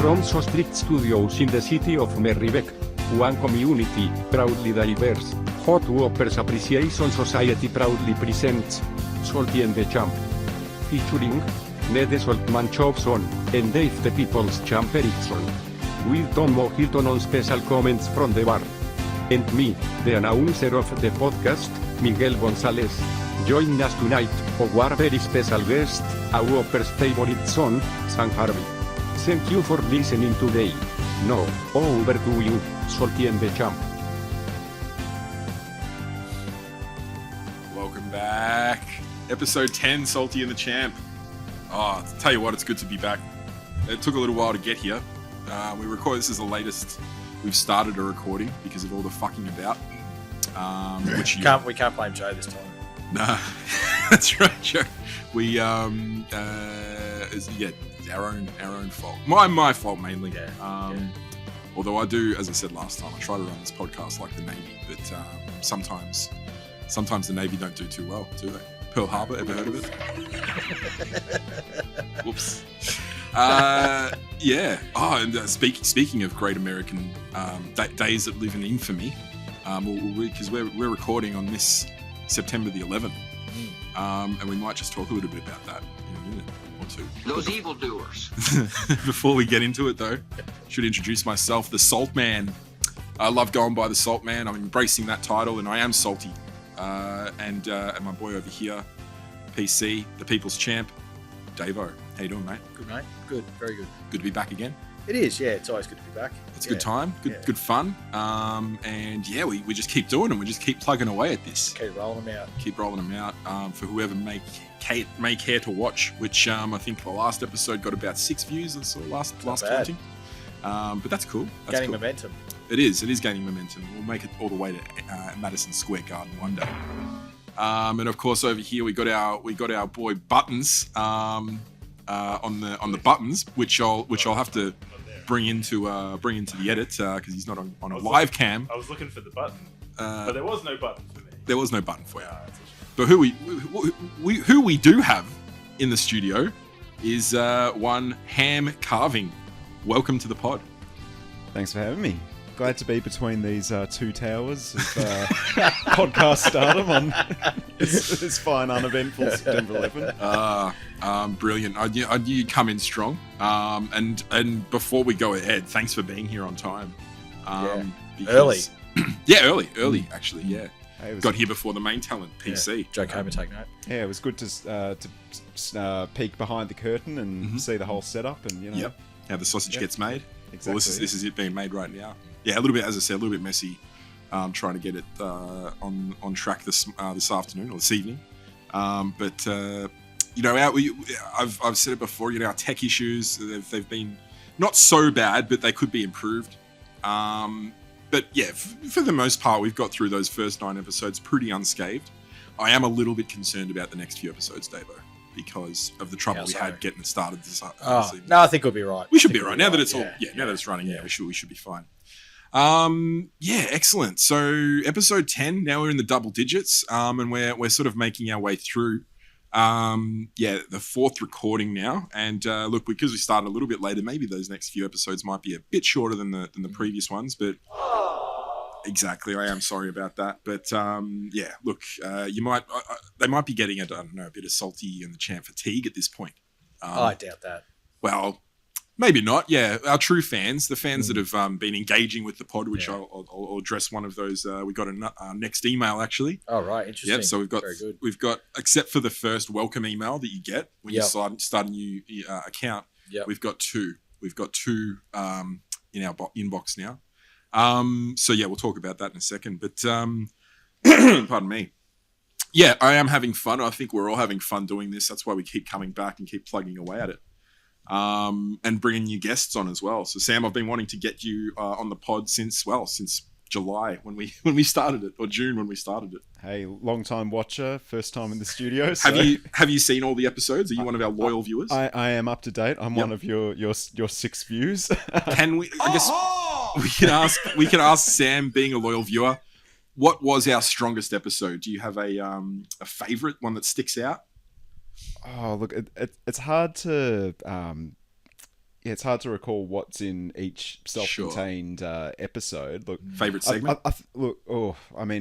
from So Strict Studios in the city of Merribeck. One community, proudly diverse. Hot Whoppers Appreciation Society proudly presents Salty and the Champ. Featuring Ned Saltman Chobson and Dave the People's Champ Erickson. With Tom Hilton on special comments from the bar. And me, the announcer of the podcast, Miguel Gonzalez. Join us tonight, our very special guest, a Whopper's favorite son, Sam Harvey. Thank you for listening today. Now, over to you, Salty and the Champ. Welcome back. Episode 10, Salty and the Champ. Oh, tell you what, it's good to be back. It took a little while to get here. This is the latest we've started a recording because of all the fucking about. We can't blame Joe this time. Nah, that's right, Joe. We our own fault. My fault mainly. Although I do, as I said last time, I try to run this podcast like the Navy, but sometimes the Navy don't do too well, do they? Pearl Harbor, ever heard of it? Whoops. Yeah. Oh, and speaking of great American days that live in infamy, because we're recording on this September the 11th, and we might just talk a little bit about that in a minute or two. Those evildoers. Before we get into it, though, should introduce myself, the Salt Man. I love going by the Salt Man. I'm embracing that title, and I am salty. And my boy over here, PC, the People's Champ, Davo. How you doing, mate? Good, mate. Good. Very good. Good to be back again. It is, yeah. It's always good to be back. It's a good time. Good fun. And yeah, we just keep doing them. We just keep plugging away at this. Keep rolling them out. For whoever may care to watch, which I think the last episode got about 6 views. That's last counting. But that's cool. Gaining momentum. It is gaining momentum. We'll make it all the way to Madison Square Garden one day. And of course, over here we got our boy Buttons on the buttons, which I'll have to bring into the edit because he's not on a live cam. I was looking for the button, but there was no button for me. There was no button for you. But who we do have in the studio is one Ham Carving. Welcome to the pod. Thanks for having me. Glad to be between these two towers of podcast stardom on this fine, uneventful September 11th. Brilliant. I knew you'd come in strong. And before we go ahead, thanks for being here on time. Early. Early actually. Yeah. Hey, got here before the main talent, PC. Yeah. Joe Comer, take note. Yeah, it was good to peek behind the curtain and see the whole setup and Yep. How the sausage gets made. Exactly. Well, this is it being made right now. Yeah, a little bit, as I said, a little bit messy. Trying to get it on track this afternoon or this evening. But I've said it before. Our tech issues they've been not so bad, but they could be improved. But yeah, for the most part, we've got through those first 9 episodes pretty unscathed. I am a little bit concerned about the next few episodes, Davo, because of the trouble we had getting it started this evening. No, I think we'll be right. We should be right now that it's now that it's running. Yeah, we should be fine. Excellent. So episode 10. Now we're in the double digits, and we're sort of making our way through. The 4th recording now, and look, because we started a little bit later, maybe those next few episodes might be a bit shorter than the previous ones, but. Exactly, I am sorry about that, but look, they might be getting a bit of Salty and the Champ fatigue at this point. I doubt that. Well, maybe not. Yeah, our true fans, the fans that have been engaging with the pod, which I'll address one of those. We got a next email actually. Oh right, interesting. Yep. So we've got except for the first welcome email that you get when you start a new account. Yep. We've got two. We've got two in our inbox now. We'll talk about that in a second, but, pardon me. Yeah, I am having fun. I think we're all having fun doing this. That's why we keep coming back and keep plugging away at it. And bringing new guests on as well. So Sam, I've been wanting to get you, on the pod since July when we started it, or June when we started it. Hey, long time watcher, first time in the studio. So. Have you seen all the episodes? Are you one of our loyal viewers? I am up to date. I'm one of your 6 views. Can we? I guess we can ask Sam, being a loyal viewer, what was our strongest episode? Do you have a favorite one that sticks out? Oh, look, it's hard to it's hard to recall what's in each self-contained episode. Look, Favorite segment?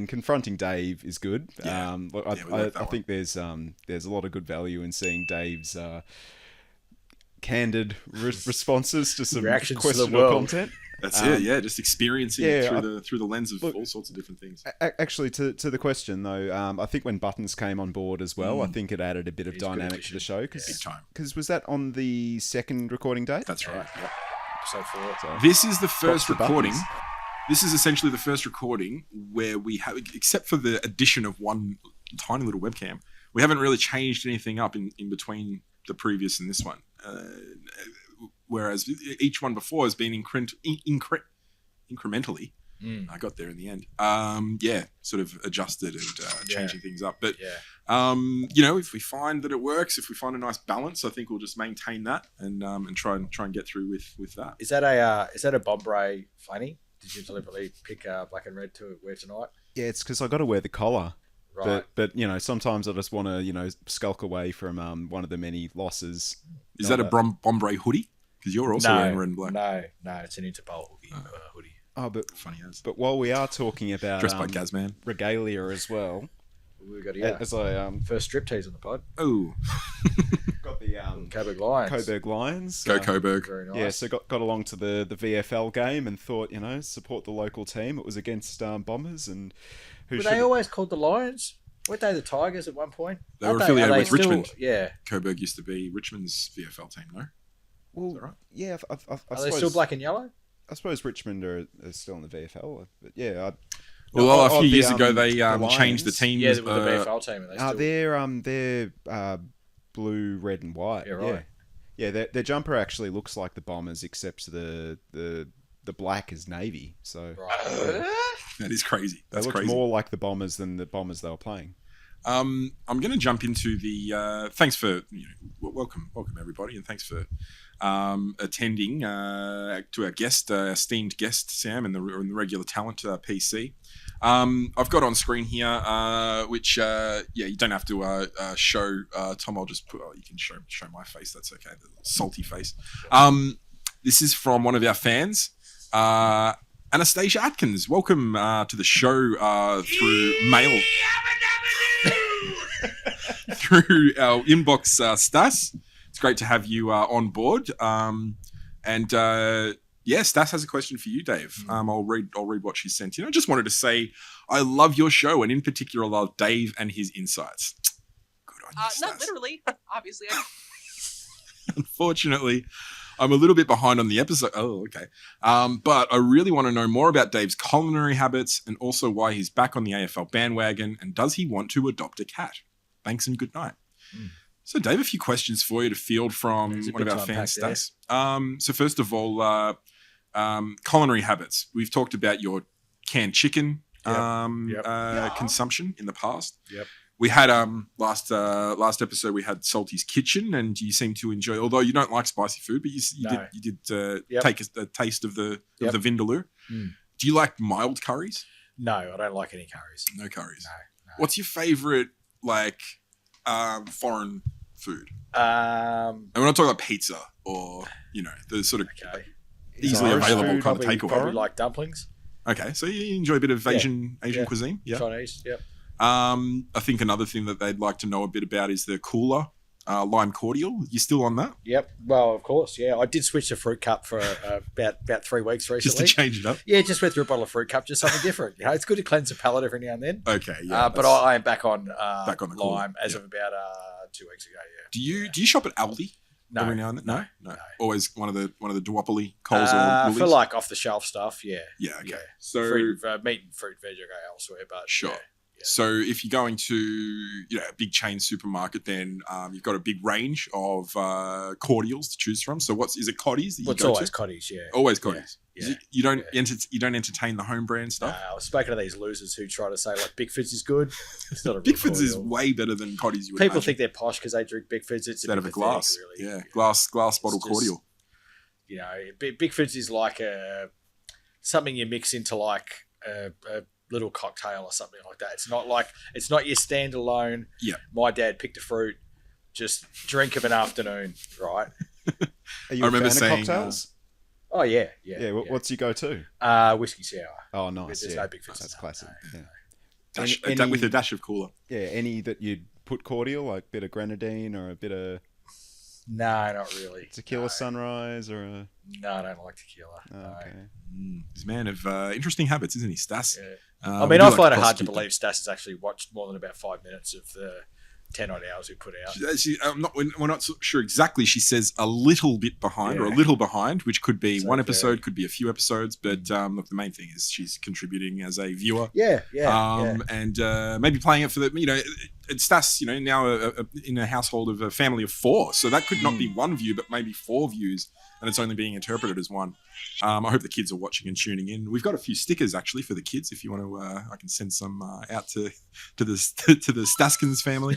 Confronting Dave is good. Yeah. Look, Yeah, we like that I think there's a lot of good value in seeing Dave's candid responses to some Reactions to the questionable world. content. That's it. Yeah, just experiencing it through the lens of all sorts of different things. Actually, to the question though, I think when Buttons came on board as well, I think it added a bit of He's a good dynamic to the show. Big time. Because was that on the second recording date? That's right. Yep. Episode 4. So, This is the first props to recording. Buttons. This is essentially the first recording where we have, except for the addition of one tiny little webcam, we haven't really changed anything up in between the previous and this one. Whereas each one before has been incrementally. I got there in the end. Sort of adjusted and changing things up. But if we find that it works, if we find a nice balance, I think we'll just maintain that and try and get through with that. Is that a Bombray funny? Did you deliberately pick black and red to wear tonight? Yeah, it's because I got to wear the collar. Right. But sometimes I just want to skulk away from one of the many losses. Is that a Bombray hoodie? Because you're also wearing red and black. No, it's an Interpol hoodie. Oh, but Funny as. But while we are talking about Dressed by Gazman. regalia as well, We got as I first striptease on the pod. Oh, got the Coburg Lions. Coburg Lions. go Coburg. Very nice. Yeah, so got along to the VFL game and thought, support the local team. It was against Bombers, and who Were should they always called the Lions? Weren't they the Tigers at one point? They were Aren't affiliated are they with still- Richmond. Yeah. Coburg used to be Richmond's VFL team, no? Well, right? yeah, I Are they suppose, still black and yellow? I suppose Richmond are still in the VFL, but yeah. Well, a few the, years ago the they changed the Lions. team. Yeah, with the VFL team. Are they still... They're blue, red, and white. Yeah, right. Yeah, their jumper actually looks like the Bombers, except the black is navy. So Right. That is crazy. they That's look crazy. more like the Bombers than the Bombers they were playing. I'm going to jump into the. Thanks for welcome everybody, and thanks for attending to our guest, esteemed guest Sam, and the regular talent PC. I've got on screen here, which you don't have to show Tom. I'll just put. You can show my face. That's okay. The salty face. This is from one of our fans. Anastasia Atkins, welcome to the show through mail. Through our inbox, Stas. It's great to have you on board. Stas has a question for you, Dave. I'll read what she sent in. I just wanted to say I love your show, and in particular, I love Dave and his insights. Good on you, Stas. Not literally, obviously. Unfortunately, I'm a little bit behind on the episode. Oh, okay. But I really want to know more about Dave's culinary habits and also why he's back on the AFL bandwagon, and does he want to adopt a cat? Thanks and good night. So, Dave, a few questions for you to field from one of our fans, Stas. So, first of all, culinary habits. We've talked about your canned chicken consumption in the past. Yep. We had last episode we had Salty's Kitchen, and you seem to enjoy. Although you don't like spicy food, but you did take a taste of the vindaloo. Do you like mild curries? No, I don't like any curries. No curries. No. What's your favorite foreign food? And we're not talking about pizza or the sort of Okay. easily Irish available food, kind of probably takeaway. Probably like dumplings. Okay, so you enjoy a bit of Asian cuisine, yeah. Chinese. Yep. I think another thing that they'd like to know a bit about is the cooler lime cordial. You still on that? Yep. Well, of course. Yeah, I did switch to fruit cup for about 3 weeks recently. Just to change it up. Yeah, just went through a bottle of fruit cup, just something different. It's good to cleanse the palate every now and then. Okay, yeah. But I am back on Back on the cooler, lime as yeah. of about 2 weeks ago. Yeah. Do you shop at Aldi No. every now and then? No. No. Always one of the duopoly Coles or Woolies? for like off the shelf stuff, yeah. Yeah. Okay. Yeah. So Meat and fruit, veg, I go elsewhere, but Sure. Yeah. So if you're going to a big chain supermarket, then you've got a big range of cordials to choose from. So is it Cotties that you Well, it's go always to? Cotties, yeah. Always Cotties. Yeah. You don't entertain the home brand stuff. I've spoken to these losers who try to say like Bigford's is good. It's not a Big real Foods is cordial. way better than Cotties. You would People imagine. think they're posh because they drink Bigford's. It's Instead of a bit glass, pathetic, really. glass bottle just- cordial. Bigford's is like something you mix into like a little cocktail or something like that. It's not your standalone. Yeah. My dad picked a fruit, just drink of an afternoon, right? Are you I a remember fan saying, of cocktails? Oh yeah, yeah. Yeah. What's your go-to? Whiskey sour. Oh, nice. There's Yeah, no big fizz that's in that, classic. no. Yeah. With a dash of cooler. Yeah, any that you'd put cordial, like a bit of grenadine or a bit of No, not really. tequila No. sunrise or a... No, I don't like tequila. Oh, no. okay. He's a man of interesting habits, isn't he, Stas? Yeah. I I mean, I find it hard to believe Stas has actually watched more than about 5 minutes of the 10 odd hours we put out. We're not sure exactly. She says a little bit behind or a little behind, which could be So one episode, could be a few episodes. But look, the main thing is she's contributing as a viewer. Yeah. And maybe playing it for the, it's Stas, now in a household of a family of 4. So that could not be one view, but maybe 4 views. And it's only being interpreted as one. I hope the kids are watching and tuning in. We've got a few stickers actually for the kids. If you want to, I can send some out to the Staskins family,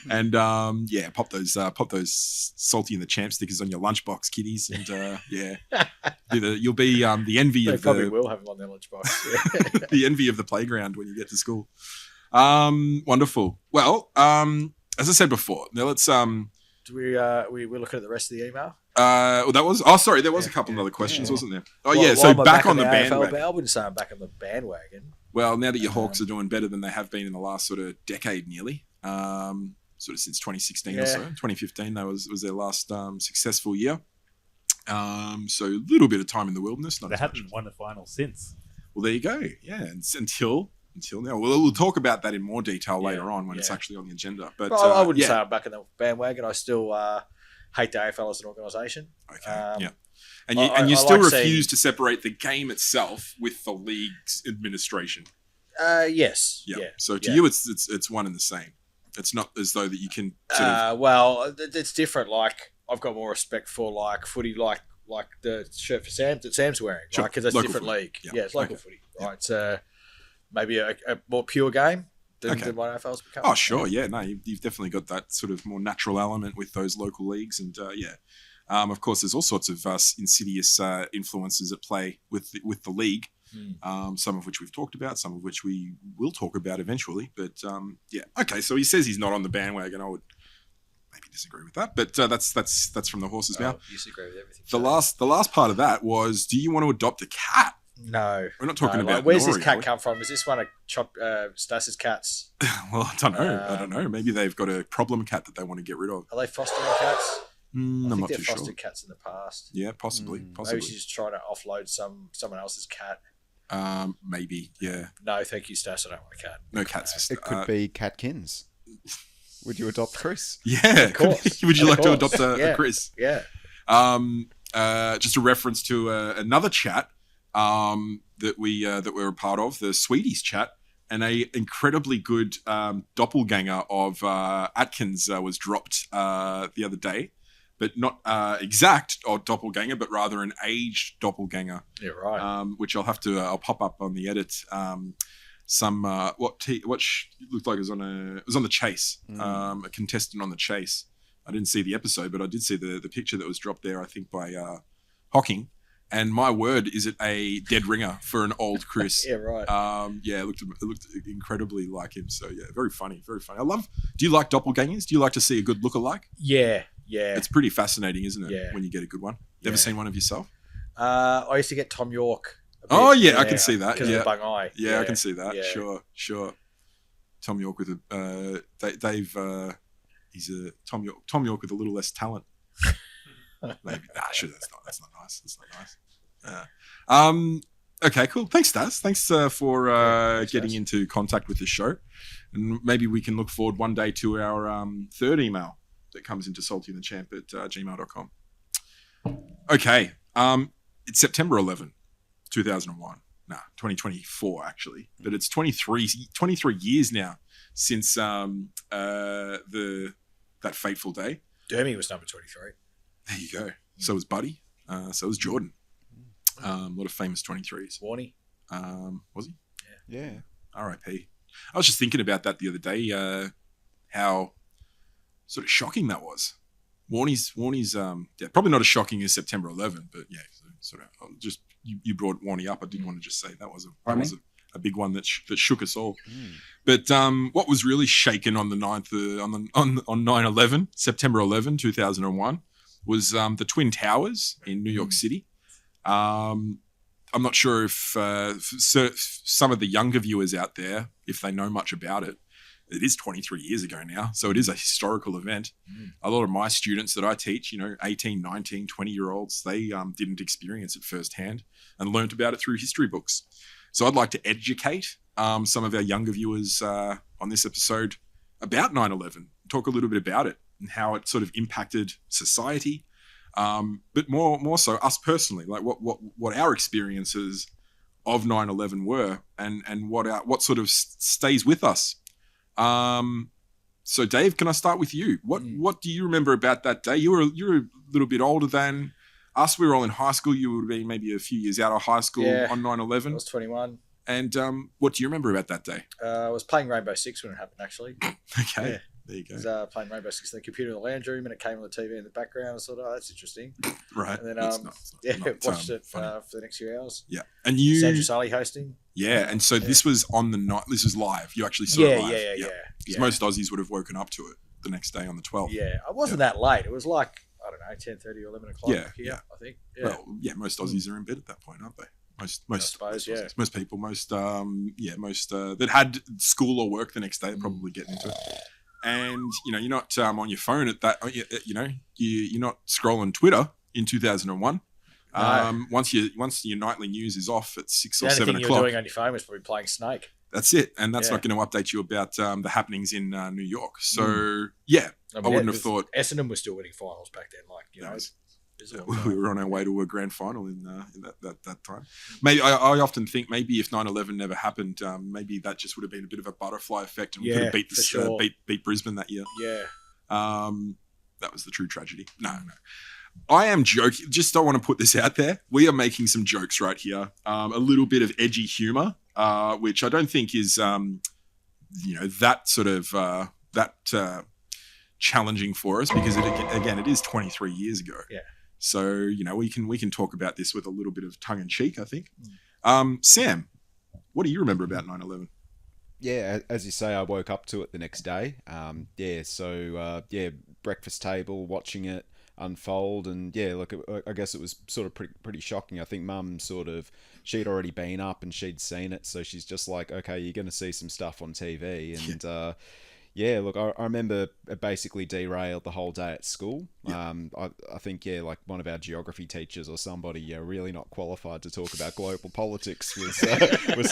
and pop those salty in the champ stickers on your lunchbox, kiddies, and you'll be the envy They of probably will have them on their lunchbox. the envy of the playground when you get to school. Wonderful. Well, as I said before, now let's Do we look at the rest of the email? there was a couple of other questions, wasn't there? Oh Well, yeah, so I'm back on the AFL bandwagon. I wouldn't say I'm back on the bandwagon. Well, now that your Hawks are doing better than they have been in the last sort of decade nearly, sort of since 2016 or so, 2015, that was their last successful year. So a little bit of time in the wilderness. Not They as much. haven't won the final since. Well, there you go. Yeah, and until now. We'll talk about that in more detail later on when it's actually on the agenda. But Well, I wouldn't say I'm back on the bandwagon. I still hate the AFL as an organisation. Okay. And I you still like refuse to separate the game itself with the league's administration. Yes. Yeah. Yeah. So to you, it's one and the same. It's not as though that you can sort of. Well, it's different. Like I've got more respect for like footy, like the shirt for Sam that Sam's wearing, Sure. because that's a Local different footy. league. Yeah. Yeah, it's local Okay. footy, right? It's maybe a more pure game than what AFL's become. Oh, sure. Yeah. No, you've definitely got that sort of more natural element with those local leagues, and of course, there's all sorts of insidious influences at play with the league. Some of which we've talked about, some of which we will talk about eventually. But okay. So he says he's not on the bandwagon. I would maybe disagree with that, but that's from the horse's mouth. You disagree with everything. The last part of that was, do you want to adopt a cat? No, We're not talking about. where's this Nori, are cat we? come from? Is this one of Stas's cats? Well, I don't know. Maybe they've got a problem cat that they want to get rid of. Are they fostering cats? I I'm think not they've too sure. fostered cats in the past. Yeah, possibly. Maybe she's just trying to offload someone else's cat. Maybe. Yeah. No, thank you, Stas. I don't want a cat. No cats. It could be Catkins. Would you adopt Chris? Yeah. Of course. Would you Of like to course. adopt a Yeah. Chris? Yeah. Just a reference to another chat that we're a part of, the Sweeties chat, and a incredibly good doppelganger of Atkins was dropped the other day, but not exact or doppelganger, but rather an aged doppelganger. Yeah, right. Which I'll pop up on the edit. What looked like it was on the Chase, a contestant on the Chase. I didn't see the episode, but I did see the picture that was dropped there, I think by Hocking. And my word, is it a dead ringer for an old Chris? Yeah, right. It looked incredibly like him. So yeah, very funny, very funny. Do you like doppelgangers? Do you like to see a good lookalike? Yeah. It's pretty fascinating, isn't it? Yeah. When you get a good one. You ever seen one of yourself? I used to get Tom York. a bit, Oh yeah, I can see that. because Yeah, of the bung eye. yeah, I can see that. Yeah. Sure. Tom York with Dave. He's a Tom York with a little less talent. Maybe. Sure. That's not nice. That's not nice. Okay, cool. Thanks, Daz. Thanks for thanks, getting Daz. into contact with the show, and maybe we can look forward one day to our third email that comes into saltyandthechamp at gmail.com. Okay. It's September 11, 2001. 2024 actually, but it's 23 years now since that fateful day. Dermy was number 23. There you go. So was Buddy. So was Jordan. A lot of famous 23s. Warney. Was he? Yeah. R.I.P. I was just thinking about that the other day. How sort of shocking that was. Warney's probably not as shocking as September 11, but yeah, sort of just you brought Warney up. I did want to just say that was a big one that shook us all. But what was really shaken on the 9th on 9/11, September 11, 2001, was the Twin Towers in New York City. I'm not sure if some of the younger viewers out there, if they know much about it. It is 23 years ago now, so it is a historical event. A lot of my students that I teach, 18, 19, 20-year-olds, they didn't experience it firsthand and learnt about it through history books. So I'd like to educate some of our younger viewers on this episode about 9/11, talk a little bit about it and how it sort of impacted society, but more so us personally, like what our experiences of 9/11 were and what sort of stays with us. So Dave, can I start with you? What do you remember about that day? You're a little bit older than us. We were all in high school. You would have been maybe a few years out of high school on 9/11. I was 21. And what do you remember about that day? I was playing Rainbow Six when it happened, actually. Okay, Yeah. there you go. I was playing Rainbow Six in the computer in the lounge room, and it came on the TV in the background. I thought, oh, that's interesting. Right. And then, It's not watched it funny. for the next few hours. Yeah, and you, Sandra Sully hosting. yeah, and so this was on the night. This was live. You actually saw it live. Yeah. Because most Aussies would have woken up to it the next day on the 12th. Yeah, I wasn't that late. It was like, I don't know, 10:30 or 11 o'clock here, I think. Yeah. Well, yeah, most Aussies are in bed at that point, aren't they? Most suppose, most yeah. Aussies. Most people, most that had school or work the next day are probably getting into it. And you're not on your phone at that. You're not scrolling Twitter in 2001. No. Once your nightly news is off at 6 The or only 7 thing o'clock. you were doing on your phone was probably playing Snake. That's it, and that's Yeah. not going to update you about the happenings in New York. So yeah, I wouldn't have thought Essendon was still winning finals back then. Like that was- it was a long we time. were on our way to a grand final in that time. Maybe I often think maybe if 9/11 never happened, maybe that just would have been a bit of a butterfly effect, and we could have beat for sure. beat Brisbane that year. Yeah. That was the true tragedy. No. I am joking. Just don't want to put this out there. We are making some jokes right here. A little bit of edgy humor, which I don't think is, that sort of challenging for us because it is 23 years ago. Yeah. So we can talk about this with a little bit of tongue in cheek, I think. Sam, what do you remember about 9/11? Yeah, as you say, I woke up to it the next day. Breakfast table, watching it unfold, and look, I guess it was sort of pretty shocking. I think Mum she'd already been up and she'd seen it, so she's just like, okay, you're going to see some stuff on TV, and look, I remember it basically derailed the whole day at school. Yeah. I think, like one of our geography teachers or somebody really not qualified to talk about global politics was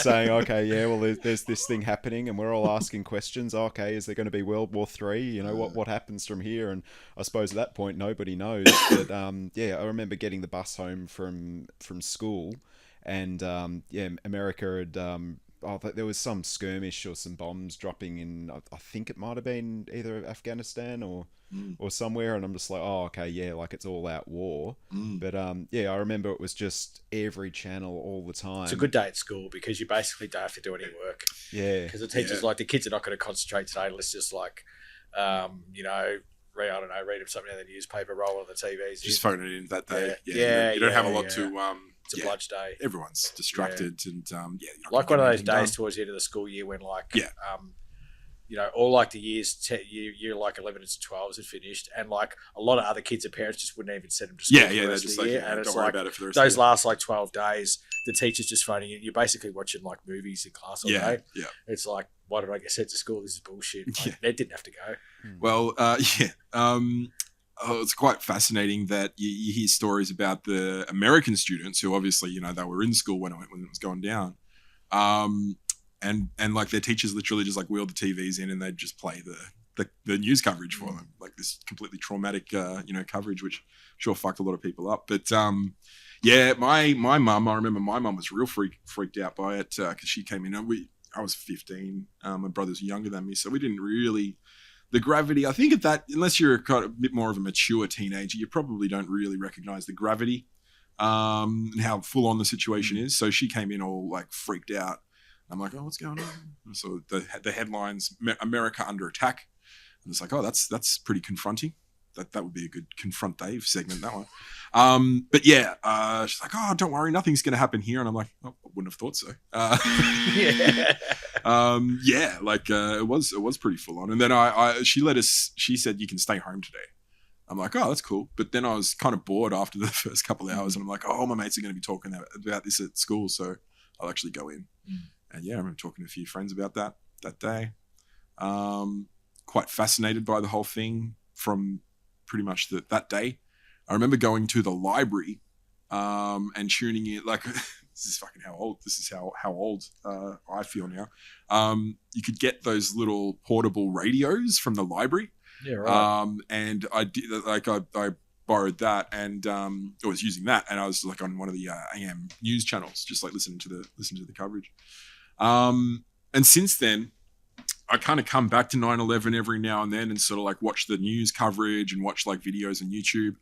saying, okay, well, there's this thing happening and we're all asking questions. Okay, is there going to be World War III? What happens from here? And I suppose at that point, nobody knows. But I remember getting the bus home from school and America had... there was some skirmish or some bombs dropping in. I think it might have been either Afghanistan or somewhere, and I'm just like, oh, okay, like it's all out war. But I remember it was just every channel all the time. It's a good day at school because you basically don't have to do any work. Yeah, because the teachers like the kids are not going to concentrate today. Let's just read them something in the newspaper, roll on the TVs. Just phone it in that day. You don't have a lot to. It's a bludge day. Everyone's distracted and you're not like gonna one of get those anything days done. towards the end of the school year when all like the years year like 11 to 12s had finished, and like a lot of other kids' parents just wouldn't even send them to school. Yeah, for the they're rest just of the like, year. And don't it's worry like about it for the rest those of the last like 12 days, the teacher's just phoning you. You're basically watching like movies in class all day. Yeah. It's like, why did I get sent to school? This is bullshit. Like, they didn't have to go. Well, it's quite fascinating that you hear stories about the American students who obviously, they were in school when it was going down. And like their teachers literally just like wheeled the TVs in and they'd just play the news coverage for them. Like this completely traumatic, coverage, which sure fucked a lot of people up. But my mum, I remember my mum was real freaked out by it because she came in and I was 15. My brothers were younger than me, so we didn't really... The gravity, I think unless you're a bit more of a mature teenager, you probably don't really recognize the gravity and how full on the situation is. So she came in all like freaked out. I'm like, oh, what's going on? So the headlines, America under attack. And it's like, oh, that's pretty confronting. That would be a good Confront Dave segment, that one. She's like, oh, don't worry, nothing's going to happen here. And I'm like, oh, I wouldn't have thought so. It was pretty full on. And then she said, you can stay home today. I'm like, oh, that's cool. But then I was kind of bored after the first couple of hours, and I'm like, oh, my mates are going to be talking about this at school, so I'll actually go in. And yeah, I remember talking to a few friends about that day. Quite fascinated by the whole thing from pretty much that day. I remember going to the library and tuning in. Like, this is fucking how old. This is how old I feel now. You could get those little portable radios from the library. Yeah, right. And I did, like, I borrowed that, and I was using that, and I was like on one of the AM news channels, just like listening to the coverage. And since then, I kind of come back to 9/11 every now and then and sort of like watch the news coverage and watch like videos on YouTube.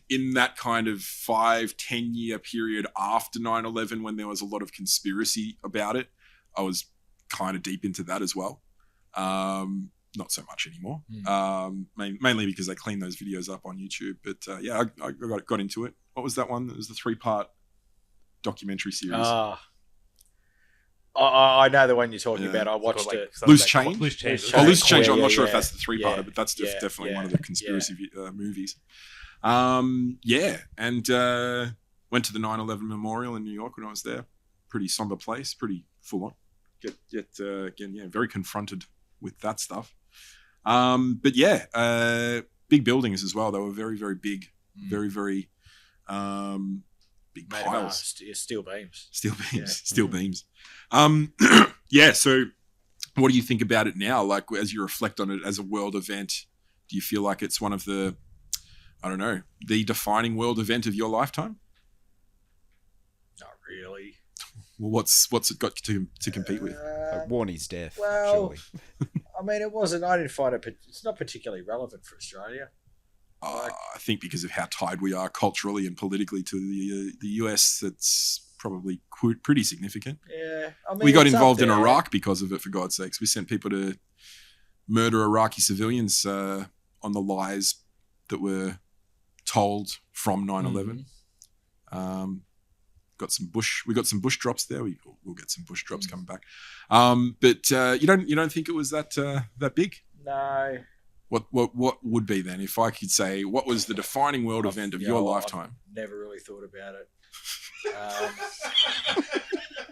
In that kind of 5-10 year period after 9/11, when there was a lot of conspiracy about it, I was kind of deep into that as well. Not so much anymore. Mainly because they clean those videos up on YouTube. But yeah, I got into it. What was that one? It was the 3-part documentary series. I know the one you're talking about. I watched it. Loose Change? Loose Change. Oh, Loose Change. I'm Yeah, not sure yeah. if that's the 3-parter, Yeah. but that's definitely Yeah. one of the conspiracy movies. Yeah, and went to the 9/11 memorial in New York when I was there. Pretty somber place, pretty full on. Again, yeah, very confronted with that stuff. But yeah, big buildings as well. They were very, very big, very, very big Made of piles. steel beams. Steel beams, Yeah. steel beams. Yeah. So, what do you think about it now? Like, as you reflect on it as a world event, do you feel like it's one of the, I don't know, the defining world event of your lifetime? Not really. Well, what's it got to compete with? Like Warnie's death, well, surely. I mean, it wasn't. I didn't find it. It's not particularly relevant for Australia. I think because of how tied we are culturally and politically to the US, it's probably pretty significant. Yeah, I mean, We got it's up involved in there. Iraq because of it, for God's sakes. We sent people to murder Iraqi civilians on the lies that were told from 9/11. We got some bush drops there. We'll get some bush drops coming back. But you don't think it was that big? No. What would be then, if I could say, what was the defining world event of your lifetime? I've never really thought about it.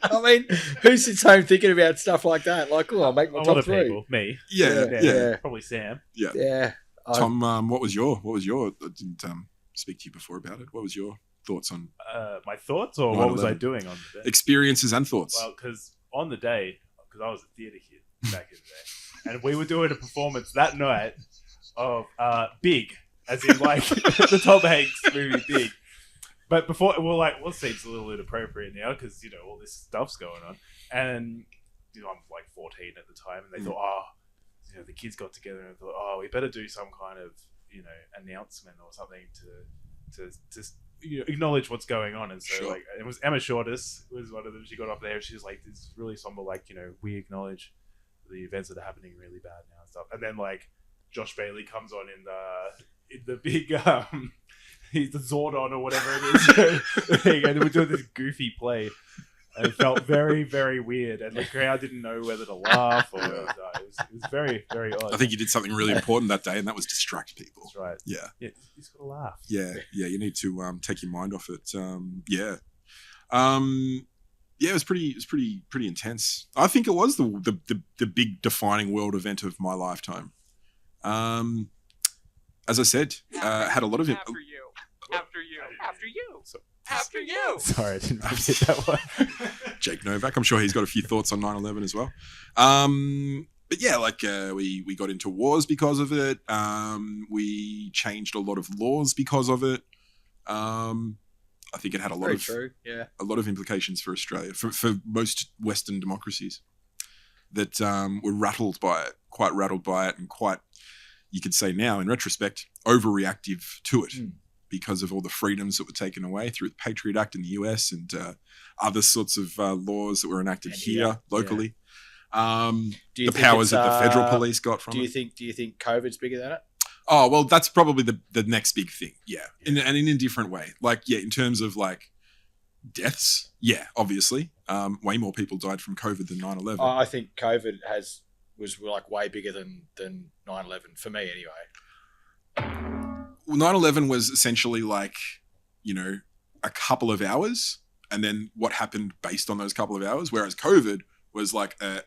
I mean, who sits home thinking about stuff like that? Like, oh, I'll make my A lot top of 3. people. Me. Yeah. Probably Sam. Yeah. Tom, what was your? I didn't speak to you before about it. What was your thoughts on My thoughts, or what was I 9/11? doing on the day? experiences and thoughts? Well, because on the day, because I was a theatre kid back in the day, and we were doing a performance that night of Big, as in like the Tom Hanks movie Big. But before, well, seems a little inappropriate now because, all this stuff's going on. And, I'm like 14 at the time, and they thought, the kids got together and thought, we better do some kind of, announcement or something to acknowledge what's going on. And so, Sure. it was Emma Shortis was one of them. She got up there and she was like, this is really somber, we acknowledge the events that are happening really bad now and stuff. And then, Josh Bailey comes on in the big he's the Zordon or whatever it is and we're doing this goofy play, and it felt very, very weird, and the crowd didn't know whether to laugh or it was very, very odd. I think you did something really important that day, and that was distract people. That's right. Yeah, You just gotta laugh. yeah. You need to take your mind off it. Yeah, it was pretty intense. I think it was the big defining world event of my lifetime. As I said, had a lot of it. After you. Sorry, I didn't get that one. Jake Novak. I'm sure he's got a few thoughts on 9/11 as well. But yeah, we got into wars because of it. We changed a lot of laws because of it. I think it had a lot Very of true. Yeah. a lot of implications for Australia, for most Western democracies that were quite rattled by it, and quite, you could say now in retrospect, overreactive to it. Because of all the freedoms that were taken away through the Patriot Act in the US and other sorts of laws that were enacted here locally. Do you The think powers it's, that the federal police got from Do you it. think COVID's bigger than it? Oh, well, that's probably the next big thing. Yeah. And in a different way. In terms of deaths. Yeah, obviously. Way more people died from COVID than 9/11. I think COVID was way bigger than 9/11 for me anyway. 9/11 was essentially like, you know, a couple of hours, and then what happened based on those couple of hours. Whereas COVID was like an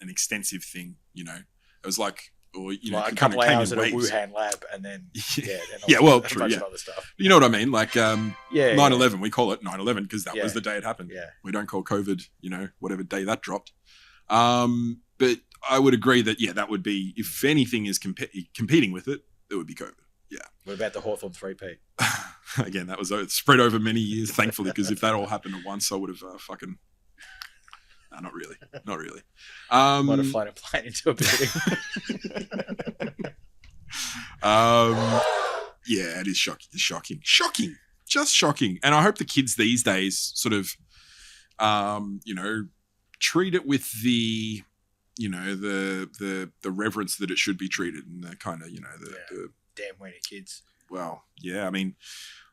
extensive thing. You know, it was like, or you know, Like a it couple of came in hours at a waves. Wuhan lab, and then then Yeah, well, a true, bunch yeah. of other stuff. You know what I mean? Like Yeah, 9/11, we call it 9/11 because that Yeah. was the day it happened. Yeah. We don't call COVID, you know, whatever day that dropped. But I would agree that that would be, if anything is competing with it, it would be COVID. What about the Hawthorn 3P? Again, that was spread over many years, thankfully, because if that all happened at once, I would have fucking. No, not really. Not really. Might have flown a plane into a building. Yeah, it is shocking. It's shocking, just shocking. And I hope the kids these days sort of, you know, treat it with the, you know, the reverence that it should be treated, and the kind of, you know, the Damn weenie kids. well, yeah. I mean,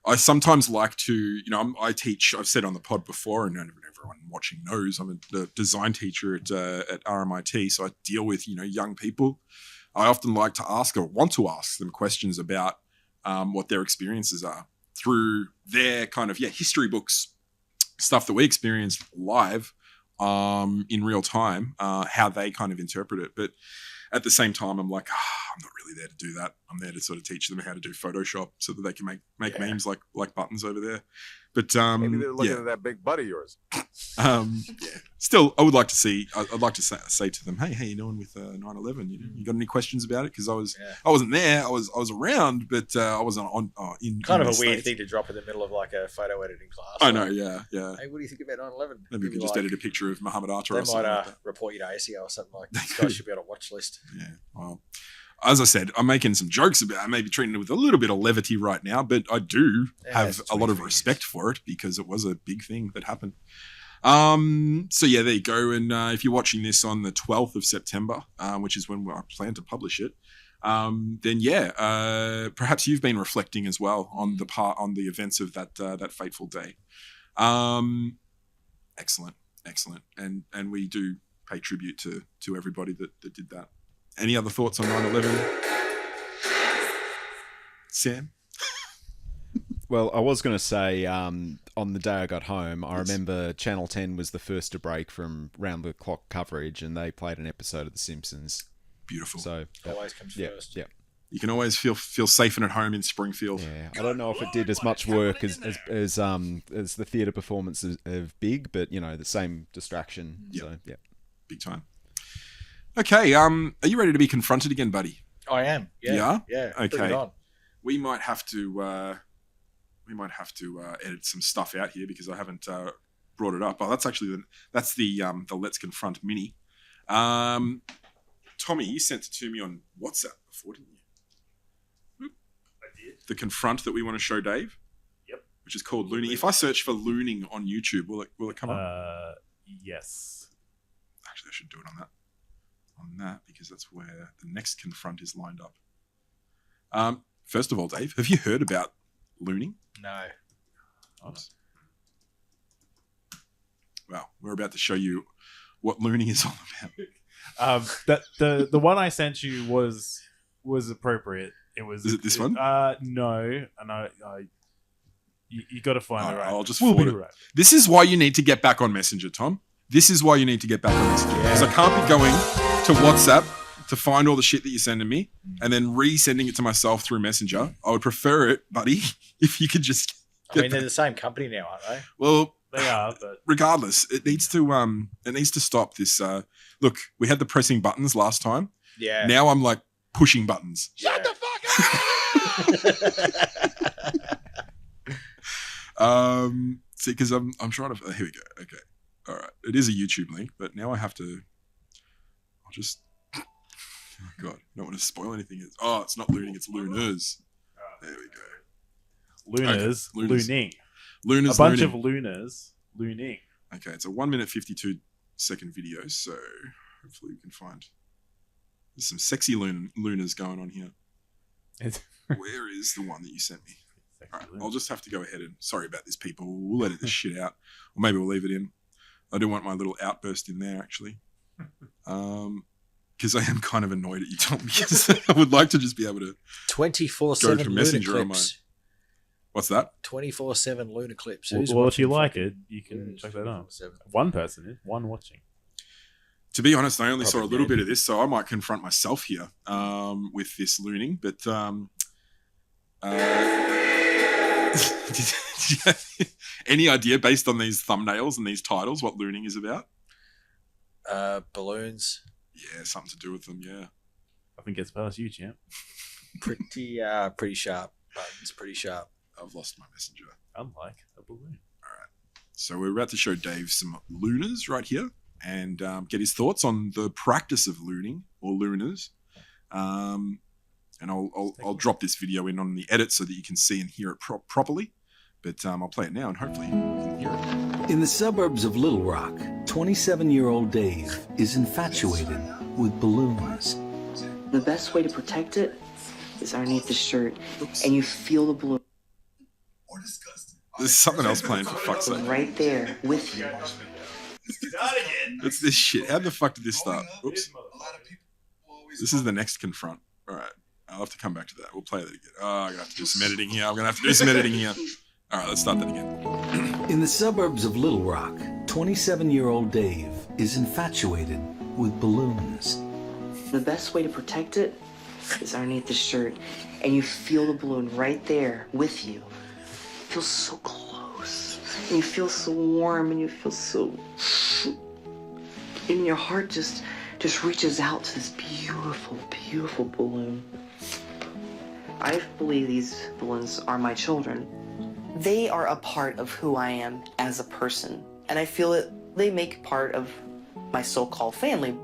I sometimes like to, you know, I teach. I've said on the pod before, and everyone watching knows I'm a design teacher at RMIT, so I deal with, you know, young people. I often like to ask, or want to ask them, questions about what their experiences are through their kind of history books, stuff that we experienced live in real time, how they kind of interpret it. But at the same time, I'm like, I'm not really there to do that. I'm there to sort of teach them how to do Photoshop so that they can make memes like buttons over there. But Maybe they're looking at that big butt of yours. Still, I would like to see. I'd like to say to them, "Hey, how you doing with 9/11? You got any questions about it?" Because I wasn't there. I was around, but I wasn't on in. Kind in of the a weird States. thing to drop in the middle of like a photo editing class. I Like, know. Yeah. Hey, what do you think about 9/11? Maybe we You'd could be just like, edit a picture of Muhammad Atta They or something might like that. report you to ASIO or something like that. These guys should be on a watch list. Yeah. Well, as I said, I'm making some jokes about it. I may be treating it with a little bit of levity right now, but I do have it's a lot of 23 respect for it because it was a big thing that happened. So yeah, there you go. And if you're watching this on the 12th of September, which is when I plan to publish it, then perhaps you've been reflecting as well on the events of that fateful day. Excellent, and we do pay tribute to everybody that did that. Any other thoughts on 9/11? Sam? Well, I was going to say, on the day I got home, I remember Channel 10 was the first to break from round-the-clock coverage, and they played an episode of The Simpsons. Beautiful. So, Always comes first. yeah. You can always feel safe and at home in Springfield. Yeah, I don't know if it did as much work as the theatre performances of Big, but you know, the same distraction. Yep. So yeah, Big time. Okay, are you ready to be confronted again, buddy? I am. Yeah. Yeah. Bring Okay. it on. We might have to edit some stuff out here because I haven't brought it up. Oh, that's actually the Let's Confront mini. Tommy, you sent it to me on WhatsApp before, didn't you? I did. The confront that we want to show Dave. Yep. Which is called looning. If I search for looning on YouTube, will it come up? Yes. Actually, I should do it on that because that's where the next confront is lined up. First of all, Dave, have you heard about looning? No. Oops. Well, we're about to show you what looning is all about. That the one I sent you was appropriate. It was. Is it this one? No, and you got to find All the right, right. I'll just We'll be forward it. right. This is why you need to get back on Messenger, Tom. This is why you need to get back on Messenger. Because I can't be going to WhatsApp to find all the shit that you're sending me and then resending it to myself through Messenger. I would prefer it, buddy, if you could just I mean, they're the same company now, aren't they? well, They are, but regardless, it needs to stop this. Look, we had the pressing buttons last time. Yeah. Now I'm like pushing buttons. Shut the See, because I'm trying to. Here we go. Okay, all right. It is a YouTube link, but now I have to. I'll just. Oh God, I don't want to spoil anything. It's not looning. It's Lunars. There we go. Lunars, Okay, Lunars. looning. Lunars. A bunch looning. of Lunars, looning. Okay, it's a 1 minute 52-second video, so hopefully we can find. There's some sexy Lunars going on here. Where is the one that you sent me? All right, I'll just have to go ahead and sorry about this, people. We'll edit this shit out, or maybe we'll leave it in. I do want my little outburst in there, actually. because I am kind of annoyed at you, Tom, because I would like to just be able to. 24/7 Go to lunar Messenger on clips. What's that? 24/7 lunar clips. Well, Who's if you watching like fucking- it, you can check that out. 24/7? One person is one watching. To be honest, I only saw a Probably little dead. bit of this, so I might confront myself here with this looning. But did you have any idea, based on these thumbnails and these titles, what looning is about? Balloons. Yeah, something to do with them. Yeah. I think it's past you, champ. Pretty sharp. Buttons pretty sharp. I've lost my messenger. Unlike a balloon. So we're about to show Dave some lunars right here and get his thoughts on the practice of looning or lunars. And I'll drop this video in on the edit so that you can see and hear it properly. But I'll play it now and hopefully you can hear it. In the suburbs of Little Rock, 27-year-old Dave is infatuated with balloons. The best way to protect it is underneath the shirt, and you feel the balloon There's something else playing, for fuck's sake. right there with you. It's this shit. How the fuck did this start? Oops. This is the next confront. All right. I'll have to come back to that. We'll play that again. Oh, I'm going to have to do some editing here. All right, let's start that again. In the suburbs of Little Rock, 27-year-old Dave is infatuated with balloons. The best way to protect it is underneath the shirt, and you feel the balloon right there with you. It feels so close, and you feel so warm, and you feel so... And your heart just reaches out to this beautiful, beautiful balloon. I believe these balloons are my children. They are a part of who I am as a person, and I feel that they make part of my so-called family.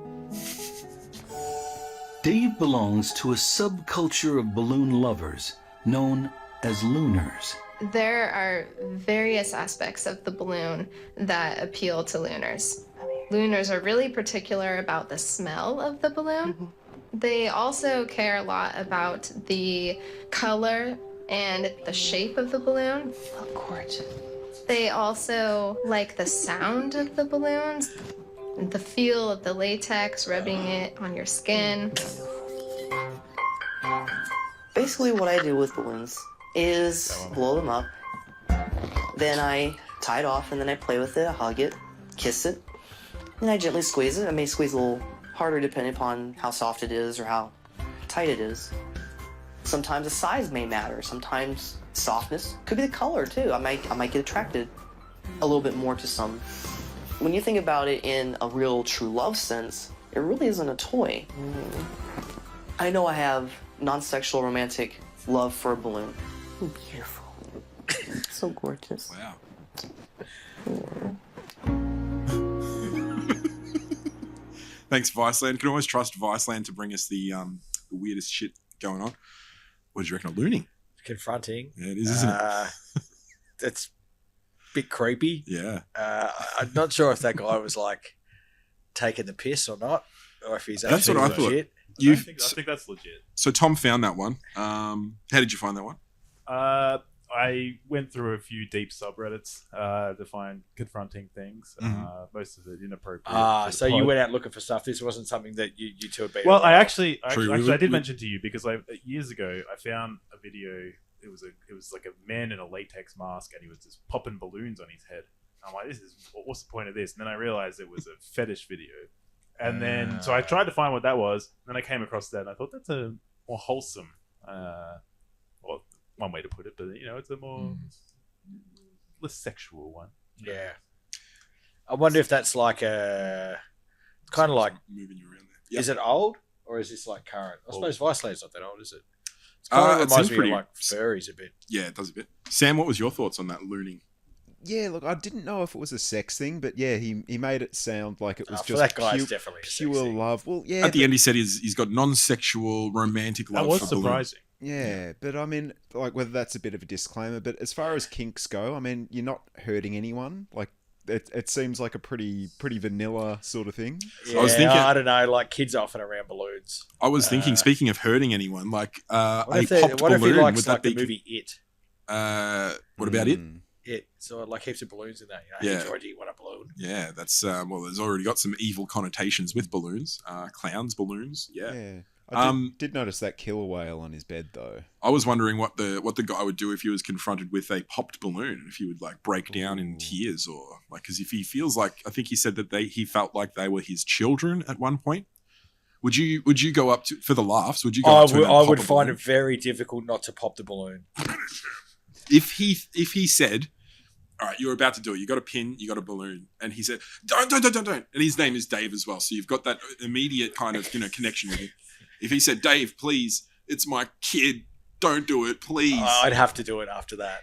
Dave belongs to a subculture of balloon lovers known as looners. There are various aspects of the balloon that appeal to looners. Looners are really particular about the smell of the balloon. They also care a lot about the color and the shape of the balloon. Oh, gorgeous. They also like the sound of the balloons, the feel of the latex, rubbing it on your skin. Basically, what I do with balloons is blow them up. Then I tie it off, and then I play with it, I hug it, kiss it, and I gently squeeze it. I may squeeze a little harder depending upon how soft it is or how tight it is. Sometimes the size may matter. Sometimes softness. Could be the color, too. I might get attracted a little bit more to some. When you think about it in a real true love sense, it really isn't a toy. I know I have non-sexual romantic love for a balloon. Oh, beautiful. So gorgeous. Wow. Thanks, Viceland. Can always trust Viceland to bring us the weirdest shit going on. What did you reckon of looning? Confronting. Yeah, it is, isn't it? That's a bit creepy. Yeah. I'm not sure if that guy was like taking the piss or not, or if he's That's actually what I thought. legit. I think that's legit. So Tom found that one. How did you find that one? I went through a few deep subreddits to find confronting things. Most of it inappropriate. for the So you pod. went out looking for stuff. This wasn't something that you two had been. Well, aware I of. actually True. I did mention to you because years ago I found a video. It was like a man in a latex mask and he was just popping balloons on his head. I'm like, what's the point of this? And then I realized it was a fetish video. And then so I tried to find what that was. And then I came across that and I thought that's a more wholesome, well, one way to put it, but it's a more less sexual one. Yeah. I wonder if that's like a kind of like. Moving you around there. Is it old or is this like current? I suppose Viceland's not that old, is it? It It reminds seems me pretty- of like furries a bit. Yeah, it does a bit. Sam, what was your thoughts on that looning? Yeah, look, I didn't know if it was a sex thing, but yeah, he made it sound like it was For just that guy, pure, it's definitely a sex pure thing. love. Well, yeah, At the end, he said he's got non-sexual romantic love That was for balloons. surprising. yeah, but I mean, like whether that's a bit of a disclaimer, but as far as kinks go, I mean, you're not hurting anyone. Like it seems like a pretty vanilla sort of thing. Yeah, I was thinking- I don't know, like kids often around balloons. I was thinking, speaking of hurting anyone, like What a if, popped what if he balloon, likes would like that the be? movie It? What about it? Mm. It. So like heaps of balloons in that. Yeah. Hey, Georgie, what a balloon. balloon. Yeah, that's well. There's already got some evil connotations with balloons. Clowns, balloons. Yeah. Yeah. I did notice that killer whale on his bed though. I was wondering what the guy would do if he was confronted with a popped balloon. If he would like break down in tears, or like, because if he feels like, I think he said that he felt like they were his children at one point. Would you go up to, for the laughs? Would you go? I would find it very difficult not to pop the balloon. If he said, all right, you're about to do it. You got a pin, you got a balloon, and he said, don't. And his name is Dave as well, so you've got that immediate kind of connection with him. If he said, Dave, please, it's my kid, don't do it, please. I'd have to do it after that.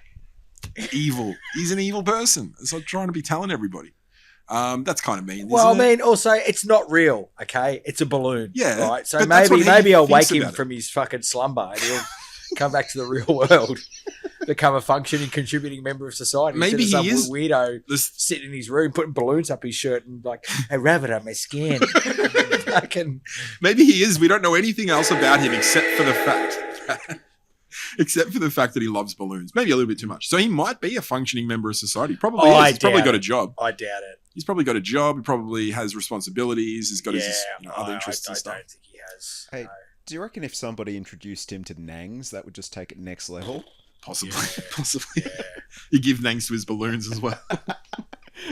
Evil. He's an evil person. It's like trying to be telling everybody. That's kind of mean. Well, I isn't it? mean, also, it's not real, okay? It's a balloon. Yeah, Right? So but that's what maybe he I'll thinks wake him about it. from his fucking slumber and he'll come back to the real world, become a functioning, contributing member of society. Maybe instead of he some is. weirdo This- sitting in his room, putting balloons up his shirt and like, I rub it on my skin. Fucking Maybe he is. We don't know anything else about him except for the fact that he loves balloons. Maybe a little bit too much. So he might be a functioning member of society. Probably is. He's probably doubt got a it. job. I doubt it. He's probably got a job. He probably has responsibilities. He's got his other interests I and stuff. don't think he has. Hey, no. do you reckon if somebody introduced him to Nangs, that would just take it next level? Possibly. Yeah. Possibly. Yeah. You give names to his balloons as well.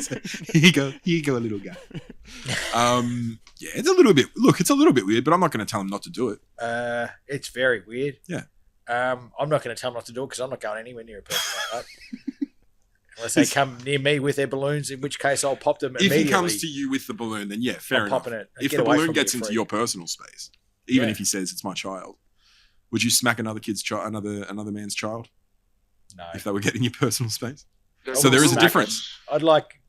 So, here you go, little guy. Yeah, it's a little bit. Look, it's a little bit weird, but I'm not going to tell him not to do it. It's very weird. Yeah. I'm not going to tell them not to do it because I'm not going anywhere near a person like that. Unless they come near me with their balloons, in which case I'll pop them If immediately. he comes to you with the balloon, then yeah, fair I'm enough. popping it. If Get the away balloon from gets me, into freak. your personal space, even Yeah. if he says it's my child, would you smack another kid's child, another man's child, No. if they were getting your personal space? I So there wouldn't is a smack difference. them. I'd like,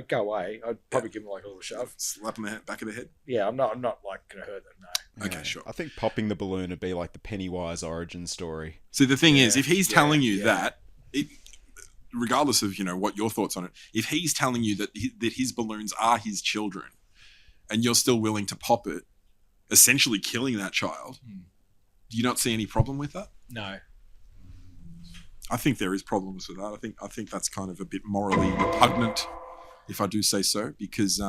go away. I'd probably give them like a little shove. Slap on the back of the head. Yeah, I'm not like going to hurt them. No. Okay, sure. I think popping the balloon would be like the Pennywise origin story. So the thing is, Yeah. if he's telling you Yeah. that, regardless of what your thoughts on it, if he's telling you that that his balloons are his children, and you're still willing to pop it, essentially killing that child, do you not see any problem with that? No. I think there is problems with that. I think that's kind of a bit morally repugnant, if I do say so, because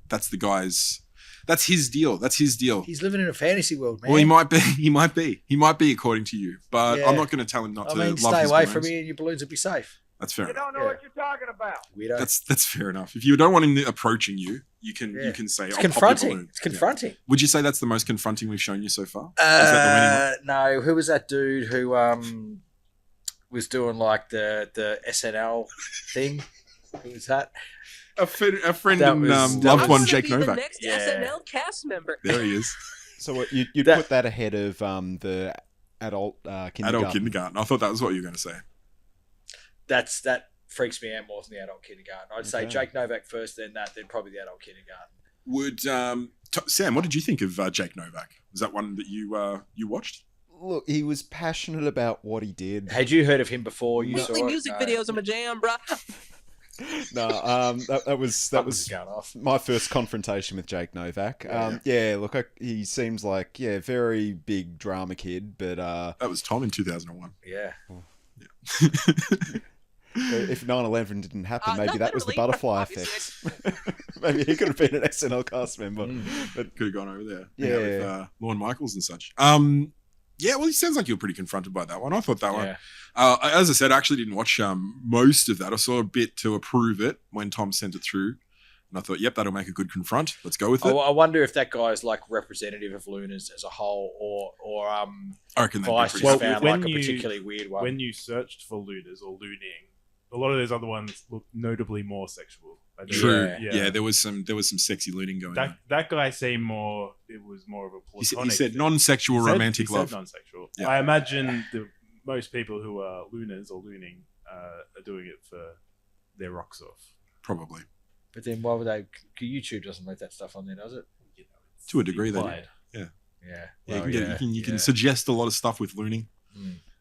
that's the guy's. That's his deal. That's his deal. He's living in a fantasy world, man. Well, he might be, according to you. But Yeah. I'm not going to tell him not I to mean, love stay his away balloons. from me and your balloons will be safe. That's fair enough. don't know what you're talking about. Weirdo. That's fair enough. If you don't want him approaching you, you can say, It's "I'll pop your confronting. balloon." It's confronting. Yeah. Would you say that's the most confronting we've shown you so far? Is that the winning one? No, who was that dude who was doing like the SNL thing? Who was that? A friend That and was- that loved was- one, Jake The Novak. next Yeah. SNL cast member. There he is. So what, you'd That- put that ahead of the adult kindergarten. Adult kindergarten. I thought that was what you were going to say. That freaks me out more than the adult kindergarten. I'd say Okay. Jake Novak first, then probably the adult kindergarten. Would Sam? What did you think of Jake Novak? Was that one that you watched? Look, he was passionate about what he did. Had you heard of him before? You saw Weekly it? music No. videos are my jam, bro. No, that was Something's going off. my first confrontation with Jake Novak. Look, he seems like very big drama kid, but That was Tom in 2001. Yeah. if 9/11 didn't happen, maybe Not that was the literally, butterfly obviously. effect. Maybe he could have been an SNL cast member. But Could have gone over there. Yeah. With Lorne Michaels and such. Yeah, well, it sounds like you were pretty confronted by that one. I thought that one. Yeah. As I said, I actually didn't watch most of that. I saw a bit to approve it when Tom sent it through. And I thought, yep, that'll make a good confront. Let's go with it. I wonder if that guy's like representative of Lunas as a whole, or I reckon that'd be Vice pretty just Well, found when like a you- particularly weird one. When you searched for looters or looting, a lot of those other ones look notably more sexual. I think. True. Yeah. Yeah, there was some sexy looting going on. That guy seemed more. It was more of a He platonic. said thing. non-sexual He said- romantic he said love. non-sexual. Yeah. I imagine most people who are looners or looning are doing it for their rocks off. Probably. But then why would they? YouTube doesn't let that stuff on there, does it? You know, it's To a degree, they do. implied. Yeah. Yeah, Well, you can suggest a lot of stuff with looting.